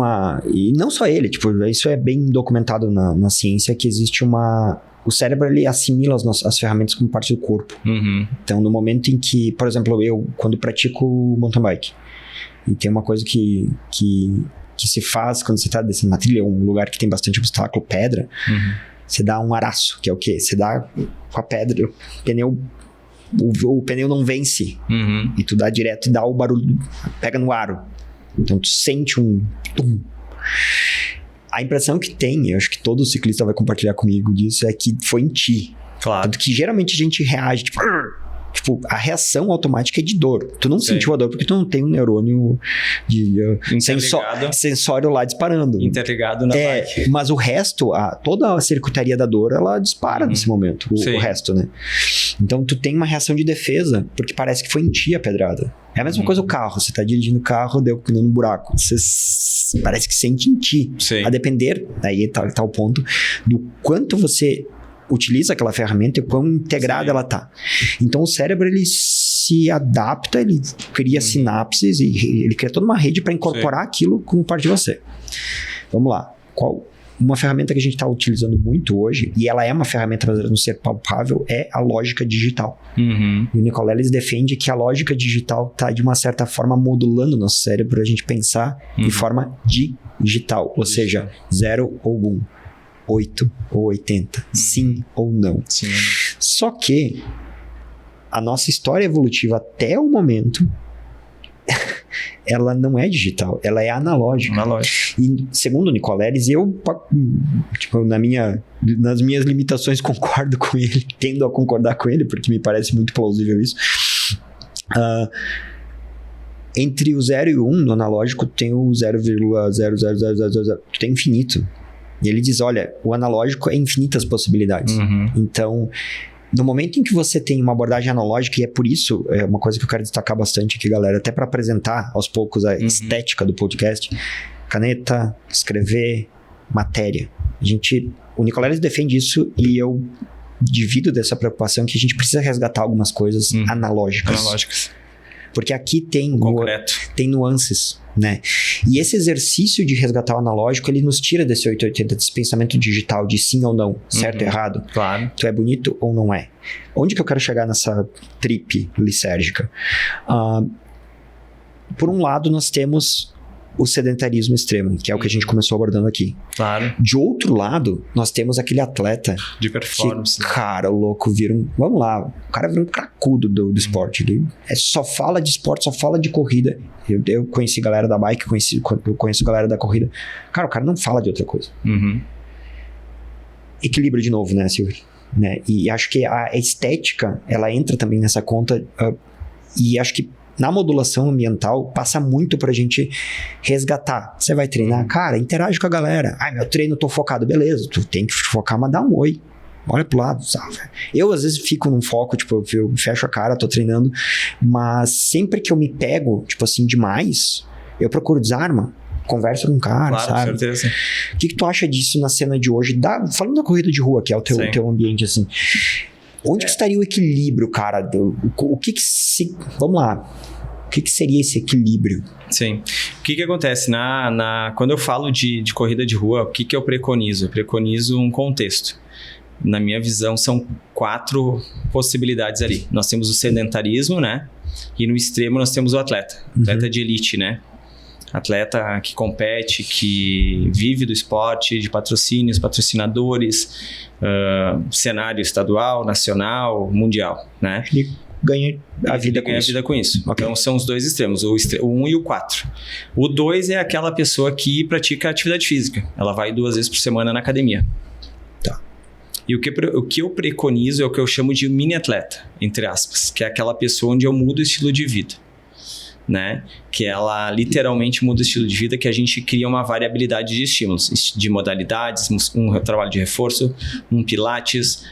e não só ele, tipo, isso é bem documentado na ciência, que existe o cérebro, ele assimila as ferramentas como parte do corpo. Uhum. Então, no momento em que, por exemplo, eu, quando pratico mountain bike, e tem uma coisa que se faz quando você está descendo uma trilha, um lugar que tem bastante obstáculo, pedra, você dá um araço, que é o quê? Você dá com a pedra, o pneu não vence, e tu dá direto e dá o barulho, pega no aro. Então tu sente um tum. A impressão que tem, eu acho que todo ciclista vai compartilhar comigo disso, é que foi em ti. Claro. Tanto que geralmente a gente reage, tipo, a reação automática é de dor. Tu não sentiu a dor porque tu não tem um neurônio de sensório lá disparando. Interligado na bike. Mas o resto, toda a circuitaria da dor, ela dispara nesse momento. O resto, né? Então tu tem uma reação de defesa, porque parece que foi em ti a pedrada. É a mesma coisa o carro. Você tá dirigindo o carro, deu pneu no buraco. Você parece que sente em ti. Sim. A depender, aí tá o ponto, do quanto você utiliza aquela ferramenta e quão integrada ela tá. Então o cérebro, ele se adapta, ele cria sinapses e ele cria toda uma rede para incorporar aquilo como parte de você. Vamos lá. Uma ferramenta que a gente está utilizando muito hoje, e ela é uma ferramenta baseada no ser palpável, é a lógica digital. Uhum. E o Nicoleles defende que a lógica digital está, de uma certa forma, modulando o nosso cérebro para a gente pensar de forma digital, ou seja, 0 ou 1. 8 ou 80, sim ou não. Sim. Só que a nossa história evolutiva até o momento, ela não é digital, ela é analógica. E segundo o Nicoleles, eu, tipo, nas minhas limitações, concordo com ele, tendo a concordar com ele, porque me parece muito plausível isso. Entre o 0 e o 1 no analógico tem o 0,00000, tem infinito. E ele diz, olha, o analógico é infinitas possibilidades. Então, no momento em que você tem uma abordagem analógica, e é por isso, é uma coisa que eu quero destacar bastante aqui, galera, até para apresentar aos poucos a estética do podcast, caneta, escrever, matéria. O Nicoleles defende isso e eu divido dessa preocupação que a gente precisa resgatar algumas coisas analógicas. Porque aqui tem nuances, né? E esse exercício de resgatar o analógico, ele nos tira desse 880, desse pensamento digital de sim ou não, certo ou errado. Claro. Tu é bonito ou não é? Onde que eu quero chegar nessa trip lisérgica? Por um lado, nós temos o sedentarismo extremo, que é o que a gente começou abordando aqui. Claro. De outro lado, nós temos aquele atleta de performance. Que, cara, o louco vira um... Vamos lá, o cara vira um cracudo do esporte. Ele só fala de esporte, só fala de corrida. Eu conheci galera da bike, eu conheço galera da corrida. Cara, o cara não fala de outra coisa. Equilíbrio de novo, né, Silvio? Né? E acho que a estética, ela entra também nessa conta. E acho que na modulação ambiental, passa muito pra gente resgatar. Você vai treinar, cara, interage com a galera. Meu treino, tô focado. Beleza, tu tem que focar, mas dá um oi. Olha pro lado, sabe? Eu, às vezes, fico num foco, tipo, eu fecho a cara, tô treinando, mas sempre que eu me pego, tipo assim, demais, eu procuro desarma, converso com o cara, claro, sabe? Com certeza. O que tu acha disso na cena de hoje? Falando da corrida de rua, que é o teu ambiente, assim... Onde que estaria o equilíbrio, cara? Vamos lá. O que seria esse equilíbrio? Sim. O que acontece? Quando eu falo de corrida de rua, o que eu preconizo? Eu preconizo um contexto. Na minha visão, são 4 possibilidades ali. Nós temos o sedentarismo, né? E no extremo nós temos o atleta. Atleta de elite, né? Atleta que compete, que vive do esporte, de patrocínios, patrocinadores, cenário estadual, nacional, mundial, né? Ele ganha a vida com isso. Okay. Então, são os 2 extremos, o 1 e o 4. O 2 é aquela pessoa que pratica atividade física. Ela vai 2 vezes por semana na academia. Tá. E o que eu preconizo é o que eu chamo de mini atleta, entre aspas, que é aquela pessoa onde eu mudo o estilo de vida. Né? Que ela literalmente muda o estilo de vida, que a gente cria uma variabilidade de estímulos, de modalidades, um trabalho de reforço, um pilates,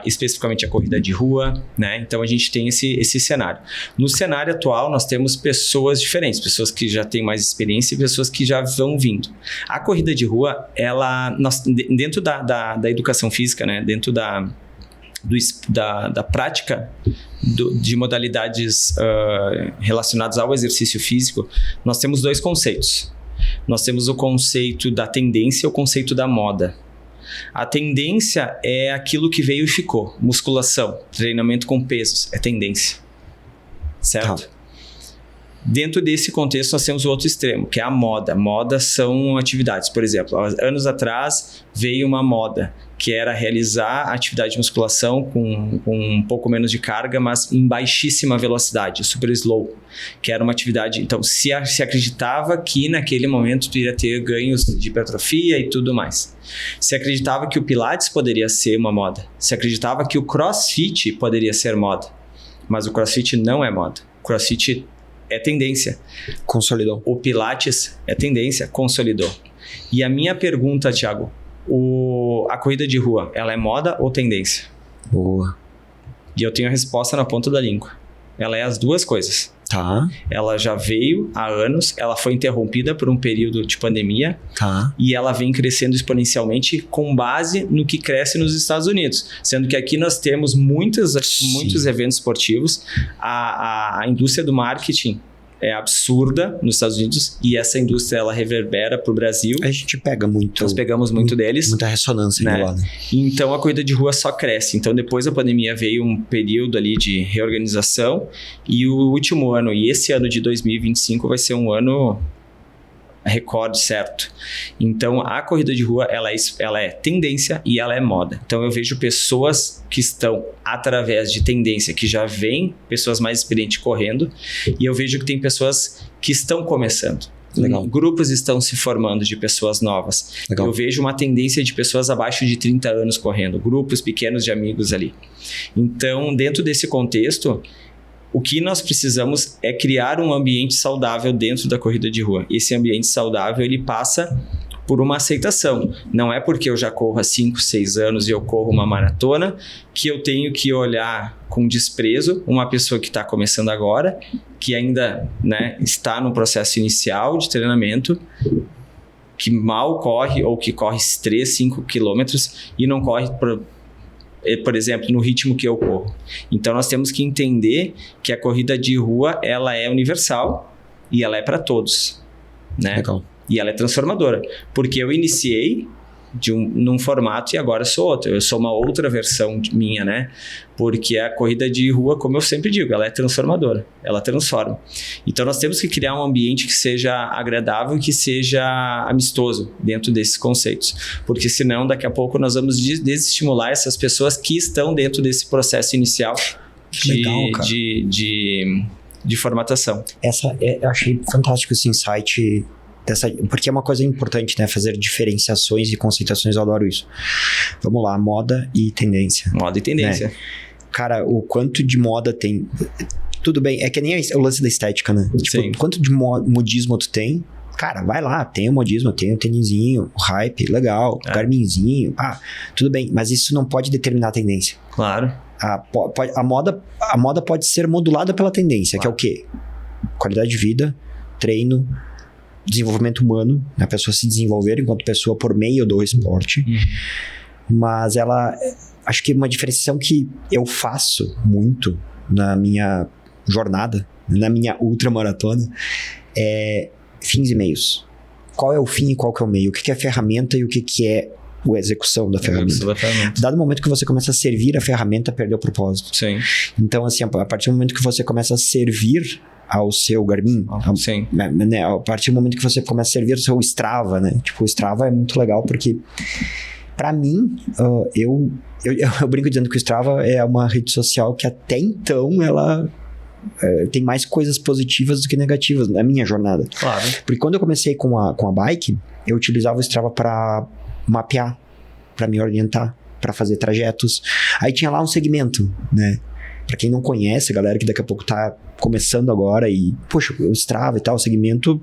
especificamente a corrida de rua, né? Então a gente tem esse cenário. No cenário atual, nós temos pessoas diferentes, pessoas que já têm mais experiência e pessoas que já vão vindo. A corrida de rua, dentro da educação física, né? Dentro da prática de modalidades relacionadas ao exercício físico, nós temos 2 conceitos. Nós temos o conceito da tendência e o conceito da moda. A tendência é aquilo que veio e ficou. Musculação, treinamento com pesos, é tendência. Certo? Dentro desse contexto, nós temos o outro extremo, que é a moda. Moda são atividades. Por exemplo, anos atrás veio uma moda, que era realizar atividade de musculação com um pouco menos de carga, mas em baixíssima velocidade, super slow, que era uma atividade... Então, se acreditava que naquele momento tu iria ter ganhos de hipertrofia e tudo mais. Se acreditava que o Pilates poderia ser uma moda. Se acreditava que o CrossFit poderia ser moda. Mas o CrossFit não é moda. O CrossFit é tendência. Consolidou. O Pilates é tendência, consolidou. E a minha pergunta, Thiago, a corrida de rua, ela é moda ou tendência? Boa. E eu tenho a resposta na ponta da língua. Ela é as 2 coisas. Tá. Ela já veio há anos, ela foi interrompida por um período de pandemia. Tá. E ela vem crescendo exponencialmente com base no que cresce nos Estados Unidos. Sendo que aqui nós temos muitos eventos esportivos. A indústria do marketing é absurda nos Estados Unidos e essa indústria ela reverbera para o Brasil. A gente pega muito. Nós pegamos muito deles. Muita ressonância, né? Lá, né? Então a corrida de rua só cresce. Então depois da pandemia veio um período ali de reorganização e o último ano, e esse ano de 2025 vai ser um ano recorde, certo? Então a corrida de rua ela é tendência e ela é moda. Então eu vejo pessoas que estão através de tendência, que já vêm pessoas mais experientes correndo, e eu vejo que tem pessoas que estão começando. Legal. Grupos estão se formando de pessoas novas. Legal. Eu vejo uma tendência de pessoas abaixo de 30 anos correndo, grupos pequenos de amigos ali. Então, dentro desse contexto, o que nós precisamos é criar um ambiente saudável dentro da corrida de rua. Esse ambiente saudável, ele passa por uma aceitação. Não é porque eu já corro há 5, 6 anos e eu corro uma maratona que eu tenho que olhar com desprezo uma pessoa que está começando agora, que ainda, né, está no processo inicial de treinamento, que mal corre ou que corre 3, 5 quilômetros e não corre por exemplo, no ritmo que eu corro. Então, nós temos que entender que a corrida de rua, ela é universal e ela é para todos, né? Legal. E ela é transformadora, porque eu iniciei num formato e agora sou outro. Eu sou uma outra versão minha, né? Porque a corrida de rua, como eu sempre digo, ela é transformadora. Ela transforma. Então, nós temos que criar um ambiente que seja agradável e que seja amistoso dentro desses conceitos. Porque senão, daqui a pouco, nós vamos desestimular essas pessoas que estão dentro desse processo inicial de formatação. Eu achei fantástico esse insight porque é uma coisa importante, né? Fazer diferenciações e conceituações, eu adoro isso. Vamos lá, moda e tendência. Moda e tendência. Né? Cara, o quanto de moda tem... Tudo bem, é que nem o lance da estética, né? Tipo, quanto de modismo tu tem? Cara, vai lá, tem o modismo, tem o tênisinho, o hype, legal, o Garminzinho, tudo bem. Mas isso não pode determinar a tendência. Claro. A moda pode ser modulada pela tendência, que é o quê? Qualidade de vida, treino, desenvolvimento humano, a pessoa se desenvolver enquanto pessoa por meio do esporte. Mas acho que uma diferenciação que eu faço muito na minha jornada, na minha ultramaratona, é fins e meios. Qual é o fim e qual que é o meio? O que é a ferramenta e o que é a execução da ferramenta. Dado o momento que você começa a servir a ferramenta, perdeu o propósito. Sim. Então, assim, a partir do momento que você começa a servir ao seu Garmin, a partir do momento que você começa a servir ao seu Strava, né? Tipo, o Strava é muito legal porque, pra mim, eu brinco dizendo que o Strava é uma rede social que até então ela tem mais coisas positivas do que negativas na minha jornada. Claro. Porque quando eu comecei com a bike, eu utilizava o Strava para mapear, para me orientar, para fazer trajetos. Aí tinha lá um segmento, né? Pra quem não conhece, a galera que daqui a pouco tá começando agora e, poxa, o Strava e tal, o segmento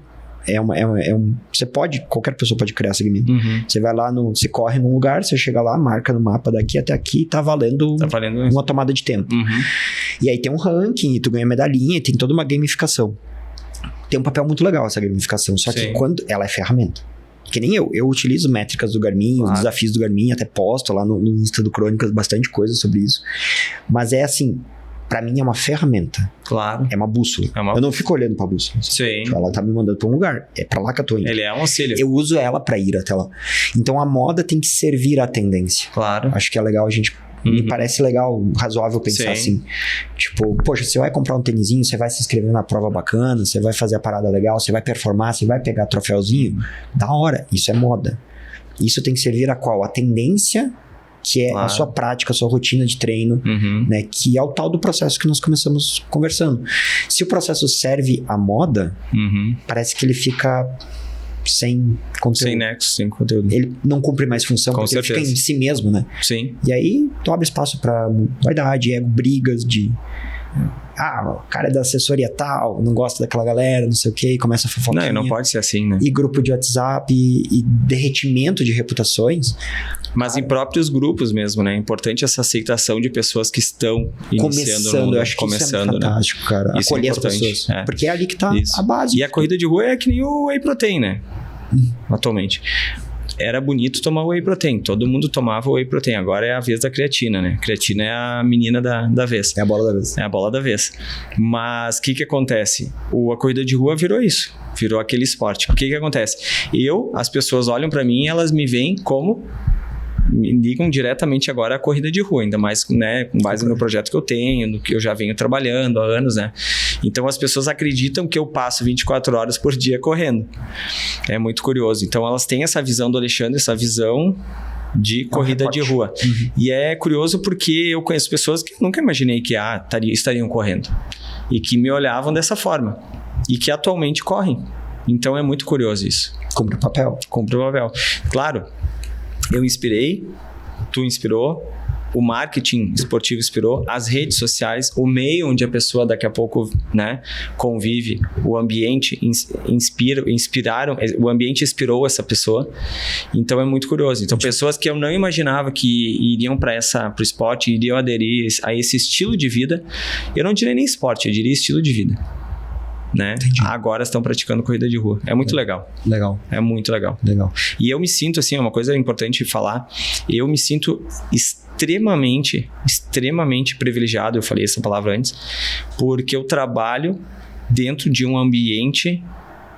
qualquer pessoa pode criar segmento. Você vai lá, você corre num lugar, você chega lá, marca no mapa daqui até aqui, tá valendo uma tomada de tempo. E aí tem um ranking, e tu ganha medalhinha, e tem toda uma gamificação. Tem um papel muito legal essa gamificação, só que quando ela é ferramenta. Que nem eu utilizo métricas do Garmin, os desafios do Garmin, até posto lá no Insta do Crônicas bastante coisa sobre isso. Mas é assim, pra mim é uma ferramenta. Claro. É uma bússola. Eu não fico olhando pra bússola. Sim. Ela tá me mandando pra um lugar. É pra lá que eu tô indo. Ele é um auxílio. Eu uso ela pra ir até lá. Então a moda tem que servir à tendência. Claro. Acho que é legal a gente... Me parece legal, razoável pensar assim. Tipo, poxa, você vai comprar um tênisinho, você vai se inscrever na prova bacana, você vai fazer a parada legal, você vai performar, você vai pegar troféuzinho. Da hora. Isso é moda. Isso tem que servir a qual? A tendência, que é a sua prática, a sua rotina de treino, né? Que é o tal do processo que nós começamos conversando. Se o processo serve à moda, parece que ele fica sem conteúdo. Sem nexo, sem conteúdo. Ele não cumpre mais função, Com porque certeza. ele fica em si mesmo, né? Sim. E aí, tu abre espaço pra vaidade, ego, brigas de... o cara é da assessoria tal, não gosta daquela galera, não sei o que, começa a fofoquinha. Não pode ser assim, né? E grupo de WhatsApp e derretimento de reputações. Mas em próprios grupos mesmo, né? É importante essa aceitação de pessoas que estão iniciando, eu acho que isso é fantástico, cara. Isso acolher é as pessoas. É. Porque é ali que tá a base. E a corrida de rua é que nem o Whey Protein, né? Atualmente. Era bonito tomar Whey Protein. Todo mundo tomava Whey Protein. Agora é a vez da creatina, né? Creatina é a menina da vez. É a bola da vez. É a bola da vez. Mas o que acontece? A corrida de rua virou isso. Virou aquele esporte. O que acontece? As pessoas olham pra mim e elas me veem como... Me ligam diretamente agora à corrida de rua, ainda mais, né, com base no projeto que eu tenho, no que eu já venho trabalhando há anos, né? Então as pessoas acreditam que eu passo 24 horas por dia correndo. É muito curioso. Então elas têm essa visão do Alexandre, essa visão de corrida de rua. E é curioso porque eu conheço pessoas que eu nunca imaginei que estariam correndo e que me olhavam dessa forma e que atualmente correm. Então é muito curioso isso. Cumpre o papel. Claro. Eu inspirei, tu inspirou, o marketing esportivo inspirou, as redes sociais, o meio onde a pessoa daqui a pouco, né, convive, o ambiente inspiraram, o ambiente inspirou essa pessoa. Então é muito curioso. Então pessoas que eu não imaginava que iriam para o esporte, iriam aderir a esse estilo de vida, eu não diria nem esporte, eu diria estilo de vida. né? Entendi. Agora estão praticando corrida de rua. É muito legal. Legal. É muito legal. Legal. E eu me sinto, assim, é uma coisa importante falar, eu me sinto extremamente privilegiado, eu falei essa palavra antes, porque eu trabalho dentro de um ambiente,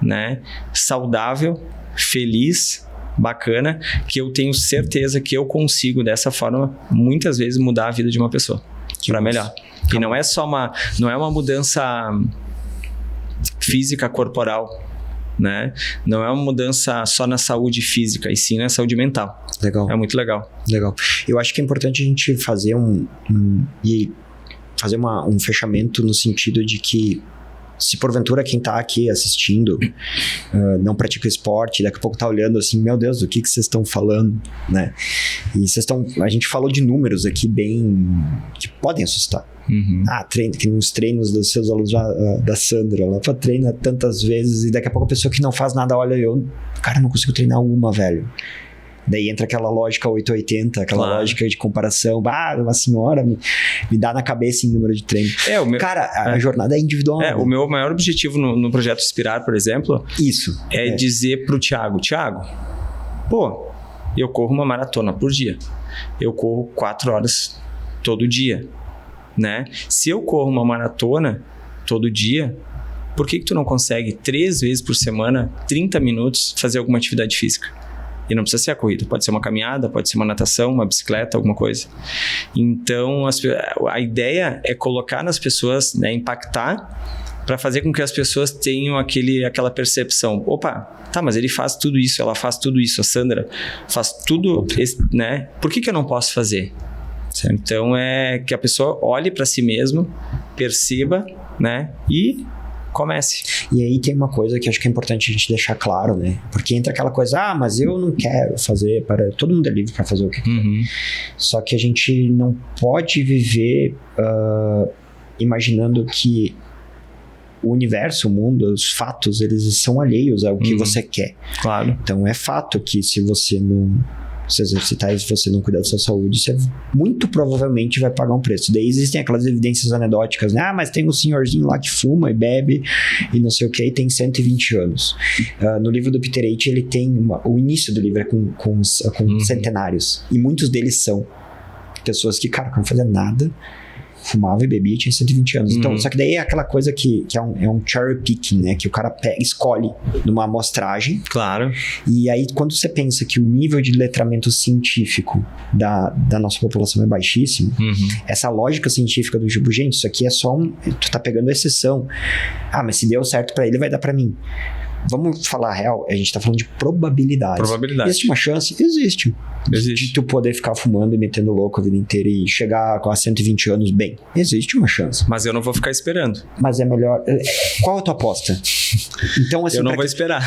né, saudável, feliz, bacana, que eu tenho certeza que eu consigo, dessa forma, muitas vezes mudar a vida de uma pessoa para melhor. E não é só não é uma mudança física corporal, né? Não é uma mudança só na saúde física, e sim na saúde mental. Legal. É muito legal. Legal. Eu acho que é importante a gente fazer um fechamento no sentido de que se porventura quem tá aqui assistindo não pratica esporte, daqui a pouco tá olhando assim, meu Deus, do que vocês estão falando, né? E a gente falou de números aqui que podem assustar. Uhum. Que nos treinos dos seus alunos, da Sandra, ela treina tantas vezes e daqui a pouco a pessoa que não faz nada olha cara, não consigo treinar uma, velho. Daí entra aquela lógica 880, aquela lógica de comparação. Uma senhora me dá na cabeça em número de treino. Cara, a jornada é individual. O meu maior objetivo no projeto Inspirar, por exemplo, é dizer pro Thiago, pô, eu corro uma maratona por dia. Eu corro 4 horas todo dia, né? Se eu corro uma maratona todo dia, por que tu não consegue 3 vezes por semana, 30 minutos, fazer alguma atividade física? E não precisa ser a corrida, pode ser uma caminhada, pode ser uma natação, uma bicicleta, alguma coisa. Então, a ideia é colocar nas pessoas, né, impactar, para fazer com que as pessoas tenham aquela percepção. Opa, mas ele faz tudo isso, ela faz tudo isso, a Sandra faz tudo, né? Por que eu não posso fazer? Certo. Então, é que a pessoa olhe para si mesma, perceba, né, e comece. E aí tem uma coisa que acho que é importante a gente deixar claro, né? Porque entra aquela coisa, mas eu não quero fazer, todo mundo é livre para fazer o que quer. Só que a gente não pode viver imaginando que o universo, o mundo, os fatos, eles são alheios ao que você quer. Claro. Então é fato que se você não se exercitar e se você não cuidar da sua saúde, você muito provavelmente vai pagar um preço. Daí existem aquelas evidências anedóticas, né? Mas tem um senhorzinho lá que fuma e bebe e não sei o que, e tem 120 anos. No livro do Peter H, ele tem o início do livro é com centenários, e muitos deles são pessoas que, cara, não faziam nada, fumava e bebia e tinha 120 anos. Então, só que daí é aquela coisa que é um cherry picking, né? Que o cara escolhe numa amostragem. Claro. E aí, quando você pensa que o nível de letramento científico da nossa população é baixíssimo, essa lógica científica do tipo, gente, isso aqui é só tu tá pegando exceção. Mas se deu certo pra ele, vai dar pra mim. Vamos falar a real, a gente tá falando de probabilidades. Existe uma chance? Existe. De tu poder ficar fumando e metendo louco a vida inteira e chegar com 120 anos bem. Existe uma chance. Mas eu não vou ficar esperando. Mas é melhor... Qual a tua aposta? Então, assim, eu não vou esperar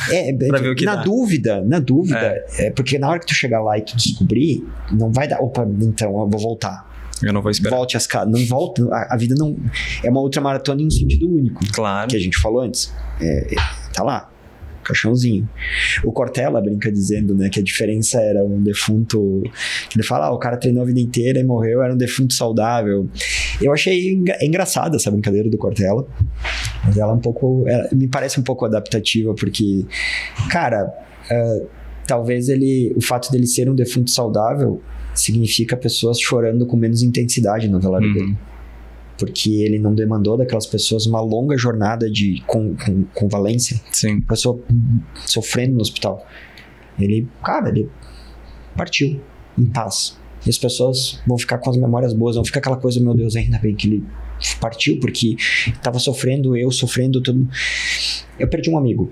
pra ver o que dá. Na dúvida, porque na hora que tu chegar lá e tu descobrir, não vai dar... Opa, então eu vou voltar. Eu não vou esperar. Volte as casas. Não volta. A vida não... É uma ultramaratona em um sentido único. Claro. Que a gente falou antes. Tá lá. Caixãozinho. O Cortella brinca dizendo, né, que a diferença era um defunto, que ele fala, o cara treinou a vida inteira e morreu, era um defunto saudável. Eu achei engraçada essa brincadeira do Cortella, mas ela me parece um pouco adaptativa, porque, cara, talvez o fato dele ser um defunto saudável significa pessoas chorando com menos intensidade no velório dele. Porque ele não demandou daquelas pessoas uma longa jornada de convalência. Sim. A pessoa sofrendo no hospital. Ele partiu em paz. E as pessoas vão ficar com as memórias boas, vão ficar aquela coisa, meu Deus, ainda bem que ele partiu, porque estava sofrendo, eu sofrendo, tudo. Eu perdi um amigo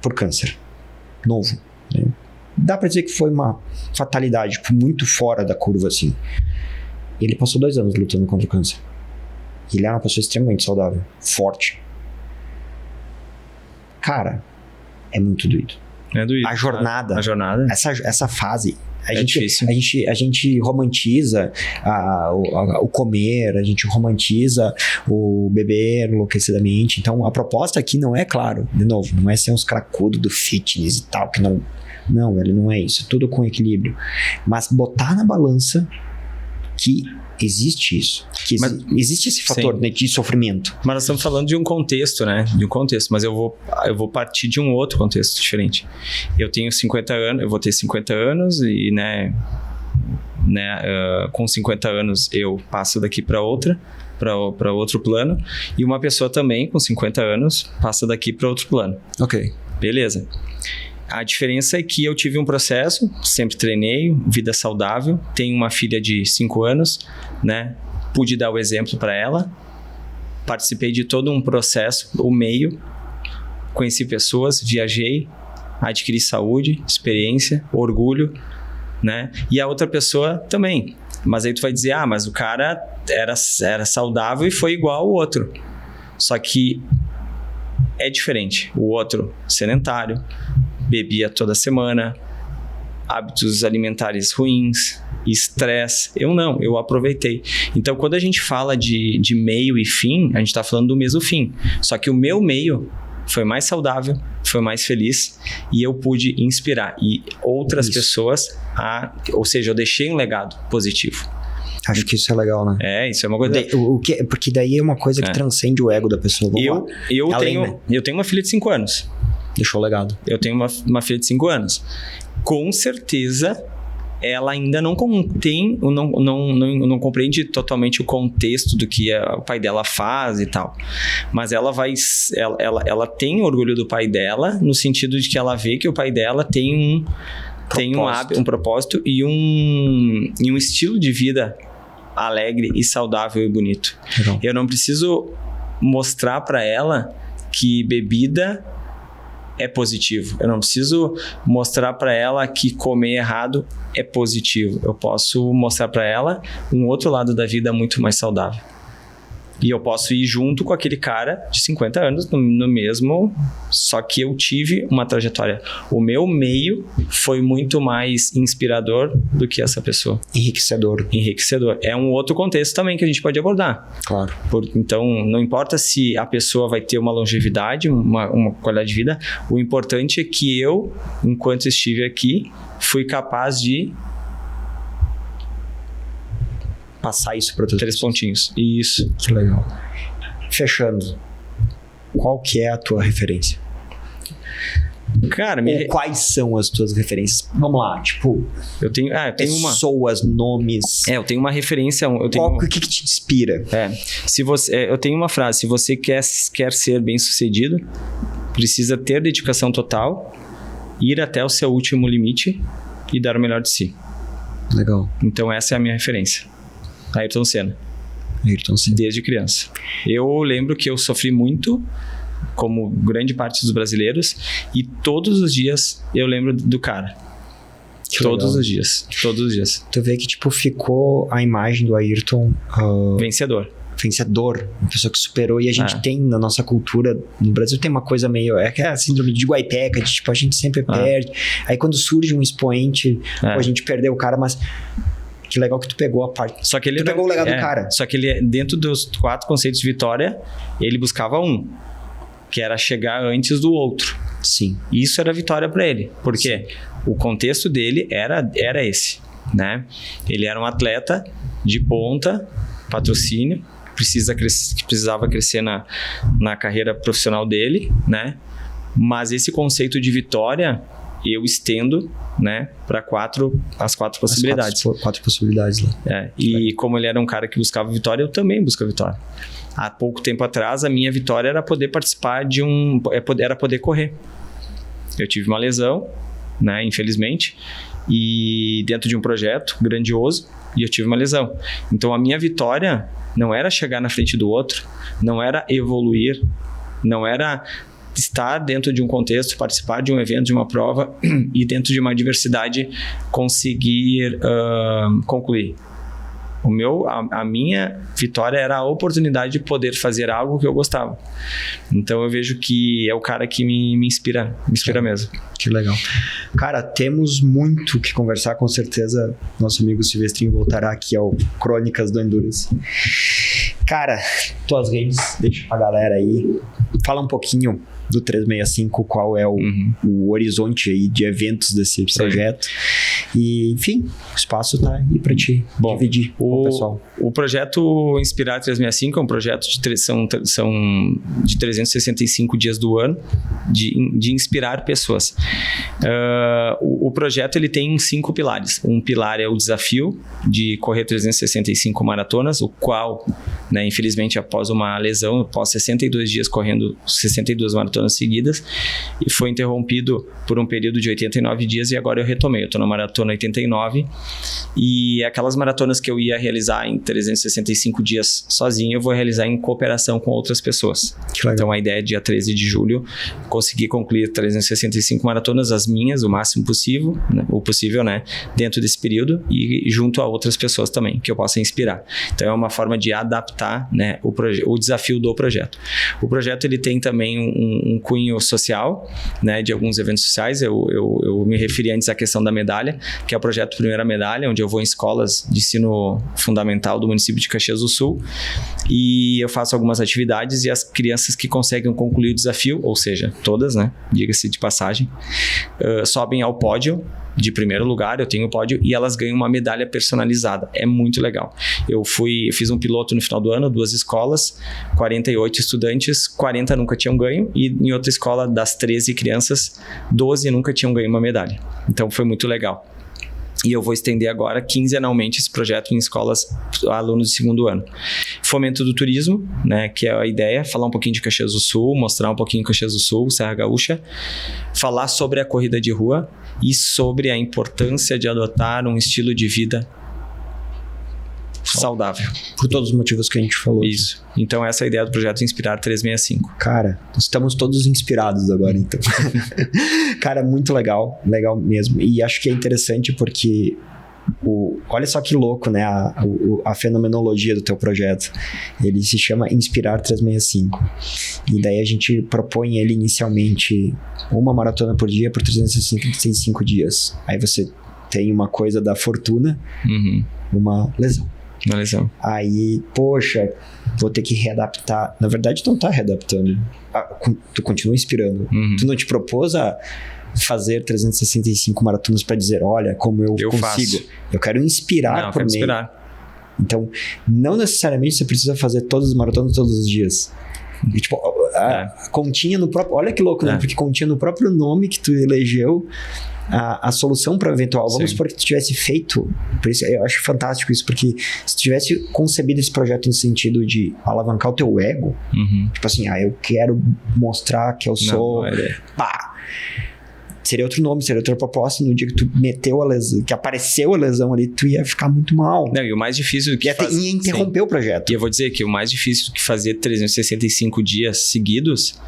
por câncer, novo, né? Dá pra dizer que foi uma fatalidade, muito fora da curva, assim. Ele passou 2 anos lutando contra o câncer. Ele era uma pessoa extremamente saudável, forte. Cara, é muito doído. É doído. A jornada. Essa fase. A gente romantiza o comer, a gente romantiza o beber enlouquecidamente. Então, a proposta aqui não é, claro, de novo, não é ser uns cracudos do fitness e tal, que não... Não, velho, não é isso. Tudo com equilíbrio. Mas botar na balança que existe isso. Que existe esse fator, né, de sofrimento. Mas nós estamos falando de um contexto, né? De um contexto. Mas eu vou partir de um outro contexto diferente. Eu tenho 50 anos, eu vou ter 50 anos e, com 50 anos eu passo daqui para outro plano. E uma pessoa também com 50 anos passa daqui para outro plano. Ok. Beleza. A diferença é que eu tive um processo, sempre treinei, vida saudável, tenho uma filha de 5 anos, né? Pude dar o exemplo para ela, participei de todo um processo, o meio, conheci pessoas, viajei, adquiri saúde, experiência, orgulho, né? E a outra pessoa também. Mas aí tu vai dizer, mas o cara era saudável e foi igual ao outro. Só que é diferente. O outro, sedentário, bebia toda semana, hábitos alimentares ruins, estresse. Eu não, eu aproveitei. Então, quando a gente fala de meio e fim, a gente está falando do mesmo fim. Só que o meu meio foi mais saudável, foi mais feliz e eu pude inspirar e outras pessoas ou seja, eu deixei um legado positivo. Acho que isso é legal, né? Isso é uma coisa... Porque daí é uma coisa que transcende o ego da pessoa. Eu tenho uma filha de 5 anos. Deixou legado. Eu tenho uma filha de 5 anos. Com certeza, ela ainda não compreende totalmente o contexto do que o pai dela faz e tal. Mas ela tem orgulho do pai dela, no sentido de que ela vê que o pai dela tem um propósito e um estilo de vida alegre e saudável e bonito. Legal. Eu não preciso mostrar para ela que bebida é positivo. Eu não preciso mostrar para ela que comer errado é positivo. Eu posso mostrar para ela um outro lado da vida muito mais saudável. E eu posso ir junto com aquele cara de 50 anos no mesmo, só que eu tive uma trajetória. O meu meio foi muito mais inspirador do que essa pessoa. Enriquecedor. É um outro contexto também que a gente pode abordar. Claro. Então, não importa se a pessoa vai ter uma longevidade, uma qualidade de vida, o importante é que eu, enquanto estive aqui, fui capaz de passar isso para outras 3 pontinhos. Isso. Que legal. Fechando, qual que é a tua referência? Cara, ou quais são as tuas referências? Vamos lá, tipo... Eu tenho pessoas, nomes... eu tenho uma referência... O que te inspira? Eu tenho uma frase. Se você quer ser bem-sucedido, precisa ter dedicação total, ir até o seu último limite e dar o melhor de si. Legal. Então, essa é a minha referência. Ayrton Senna. Desde criança. Eu lembro que eu sofri muito, como grande parte dos brasileiros, e todos os dias eu lembro do cara. Todos os dias. Tu vê que, tipo, ficou a imagem do Ayrton... vencedor, uma pessoa que superou. E a gente tem na nossa cultura, no Brasil tem uma coisa meio... É a síndrome de Guaipeca, de tipo, a gente sempre perde. Aí quando surge um expoente, a gente perdeu o cara, mas... Que legal que tu pegou a parte. Só que ele pegou o legado do cara. Só que ele, dentro dos 4 conceitos de vitória, ele buscava que era chegar antes do outro. Sim. Isso era vitória para ele. Porque o contexto dele era esse, né? Ele era um atleta de ponta, patrocínio, precisava crescer na carreira profissional dele, né? Mas esse conceito de vitória eu estendo, né, para as 4 possibilidades. 4 possibilidades lá. E como ele era um cara que buscava vitória, eu também busco a vitória. Há pouco tempo atrás, a minha vitória era poder participar era poder correr. Eu tive uma lesão, né, infelizmente, e dentro de um projeto grandioso, e eu tive uma lesão. Então, a minha vitória não era chegar na frente do outro, não era evoluir, não era estar dentro de um contexto, participar de um evento, de uma prova e dentro de uma diversidade conseguir concluir. A minha vitória era a oportunidade de poder fazer algo que eu gostava. Então eu vejo que é o cara que me inspira mesmo. Que legal. Cara, temos muito que conversar, com certeza. Nosso amigo Silvestrinho voltará aqui ao Crônicas do Endurance. Cara, tuas redes, deixa pra galera aí. Fala um pouquinho do 365, qual é o horizonte aí de eventos desse projeto. E, enfim, o espaço tá aí para te dividir com o pessoal. O projeto Inspirar 365 é um projeto são de 365 dias do ano de inspirar pessoas. O projeto ele tem 5 pilares. Um pilar é o desafio de correr 365 maratonas, o qual, né, infelizmente, após uma lesão, após 62 dias correndo 62 maratonas seguidas, e foi interrompido por um período de 89 dias e agora eu retomei. Eu estou na maratona 89 e aquelas maratonas que eu ia realizar em 365 dias sozinho, eu vou realizar em cooperação com outras pessoas. Então a ideia é dia 13 de julho conseguir concluir 365 maratonas, as minhas, o máximo possível, né, o possível, né, dentro desse período e junto a outras pessoas também, que eu possa inspirar. Então é uma forma de adaptar, né, o desafio do projeto. O projeto ele tem também um cunho social, né, de alguns eventos sociais. Eu me referi antes à questão da medalha, que é o projeto Primeira Medalha, onde eu vou em escolas de ensino fundamental do município de Caxias do Sul e eu faço algumas atividades e as crianças que conseguem concluir o desafio, ou seja, todas, né, diga-se de passagem, sobem ao pódio de primeiro lugar, eu tenho o pódio e elas ganham uma medalha personalizada. É muito legal. Eu fiz um piloto no final do ano, 2 escolas, 48 estudantes, 40 nunca tinham ganho e em outra escola, das 13 crianças, 12 nunca tinham ganho uma medalha. Então foi muito legal. E eu vou estender agora quinzenalmente esse projeto em escolas, alunos de segundo ano. Fomento do turismo, né, que é a ideia, falar um pouquinho de Caxias do Sul, mostrar um pouquinho de Caxias do Sul, Serra Gaúcha, falar sobre a corrida de rua e sobre a importância de adotar um estilo de vida saudável. Por todos os motivos que a gente falou. Isso. Então essa é a ideia do projeto Inspirar 365. Cara, estamos todos inspirados agora, então. Cara, muito legal. Legal mesmo. E acho que é interessante porque olha só que louco, né? A fenomenologia do teu projeto. Ele se chama Inspirar 365. E daí a gente propõe ele inicialmente uma maratona por dia por 365 dias. Aí você tem uma coisa da fortuna, uma lesão. Aí, poxa, vou ter que readaptar. Na verdade, tu não tá readaptando. Tu continua inspirando. Tu não te propôs a fazer 365 maratonas pra dizer, olha, como eu consigo. Faço. Eu quero inspirar por meio. Inspirar. Então, não necessariamente você precisa fazer todas as maratonas todos os dias. E, tipo, continha no próprio... Olha que louco, né? Porque continha no próprio nome que tu elegeu a solução para eventual. Vamos supor que tu tivesse feito... Por isso, eu acho fantástico isso, porque se tu tivesse concebido esse projeto no sentido de alavancar o teu ego, tipo assim, eu quero mostrar que eu sou... Pá! Seria outro nome, seria outra proposta. No dia que tu meteu a lesão, que apareceu a lesão ali, tu ia ficar muito mal. Não, e o mais difícil do que ia interromper o projeto. E eu vou dizer que o mais difícil do que fazer 365 dias seguidos,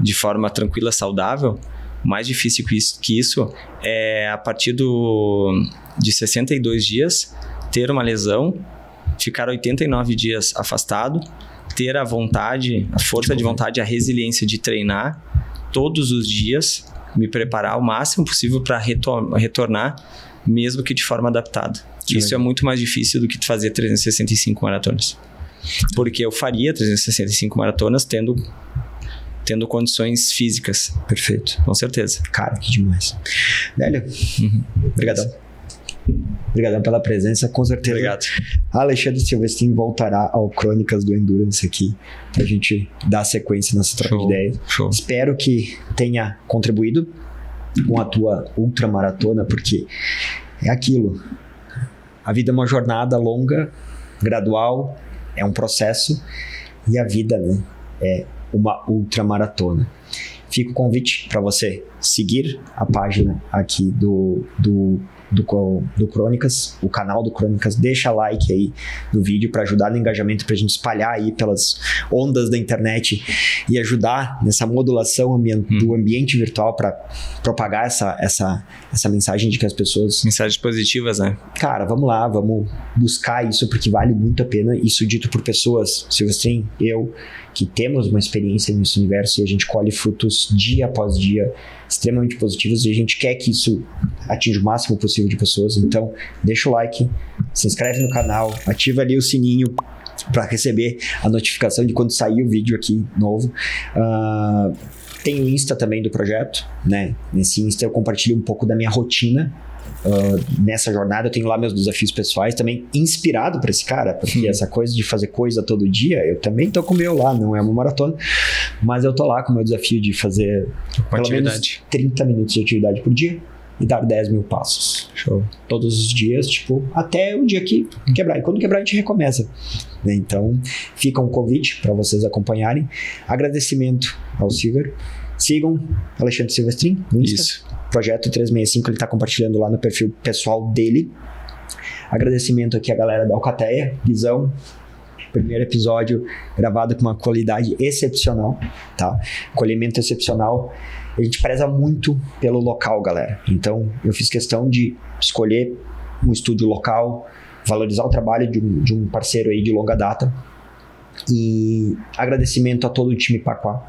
de forma tranquila, saudável, o mais difícil que isso é a partir de 62 dias, ter uma lesão, ficar 89 dias afastado, ter a vontade, a força de vontade, a resiliência de treinar todos os dias, me preparar o máximo possível para retornar, mesmo que de forma adaptada. Isso é muito mais difícil do que fazer 365 maratonas. Porque eu faria 365 maratonas tendo condições físicas. Perfeito. Com certeza. Cara, que demais. Velho, obrigadão. Obrigadão pela presença, com certeza. Obrigado. Alexandre Silvestre voltará ao Crônicas do Endurance aqui, pra gente dar sequência nessa troca de ideias. Show. Espero que tenha contribuído com a tua ultramaratona, porque é aquilo. A vida é uma jornada longa, gradual, é um processo, e a vida, né, é uma ultramaratona. Fica o convite para você seguir a página aqui do Crônicas, o canal do Crônicas. Deixa like aí no vídeo para ajudar no engajamento, para a gente espalhar aí pelas ondas da internet e ajudar nessa modulação do ambiente virtual para propagar essa mensagem de que as pessoas... Mensagens positivas, né? Cara, vamos lá, vamos buscar isso porque vale muito a pena. Isso dito por pessoas, Silvestre, eu, que temos uma experiência nesse universo e a gente colhe frutos dia após dia extremamente positivos e a gente quer que isso atinja o máximo possível de pessoas. Então, deixa o like, se inscreve no canal, ativa ali o sininho para receber a notificação de quando sair o vídeo aqui novo. Tem o Insta também do projeto, né? Nesse Insta eu compartilho um pouco da minha rotina nessa jornada. Eu tenho lá meus desafios pessoais também, inspirado por esse cara, porque essa coisa de fazer coisa todo dia, eu também tô com o meu lá, não é uma maratona, mas eu tô lá com o meu desafio de fazer pelo menos 30 minutos de atividade por dia e dar 10 mil passos. Show. Todos os dias, tipo, até o dia que quebrar. E quando quebrar, a gente recomeça. Então, fica um convite para vocês acompanharem. Agradecimento ao Silver. Sigam Alexandre Silvestrin no Insta. Isso. Projeto 365, ele está compartilhando lá no perfil pessoal dele. Agradecimento aqui à galera da Alcateia, Guizão. Primeiro episódio gravado com uma qualidade excepcional, tá? Colhimento excepcional. A gente preza muito pelo local, galera. Então, eu fiz questão de escolher um estúdio local, valorizar o trabalho de um parceiro aí de longa data. E agradecimento a todo o time Paqua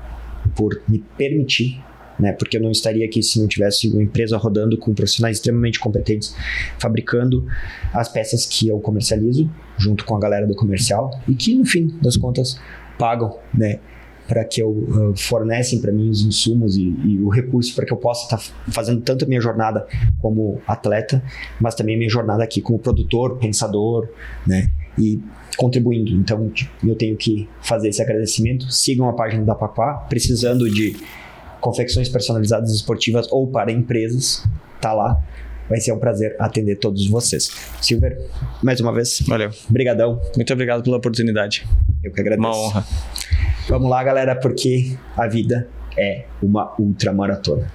por me permitir, né? Porque eu não estaria aqui se não tivesse uma empresa rodando com profissionais extremamente competentes, fabricando as peças que eu comercializo, junto com a galera do comercial, e que, no fim das contas, pagam, né? Para que eu fornecem para mim os insumos e o recurso para que eu possa estar fazendo tanto a minha jornada como atleta, mas também a minha jornada aqui como produtor, pensador, né? E contribuindo. Então, eu tenho que fazer esse agradecimento. Sigam a página da Paqua, precisando de confecções personalizadas esportivas ou para empresas, tá lá. Vai ser um prazer atender todos vocês. Silver, mais uma vez. Valeu. Brigadão. Muito obrigado pela oportunidade. Eu que agradeço. Uma honra. Vamos lá, galera, porque a vida é uma ultramaratona.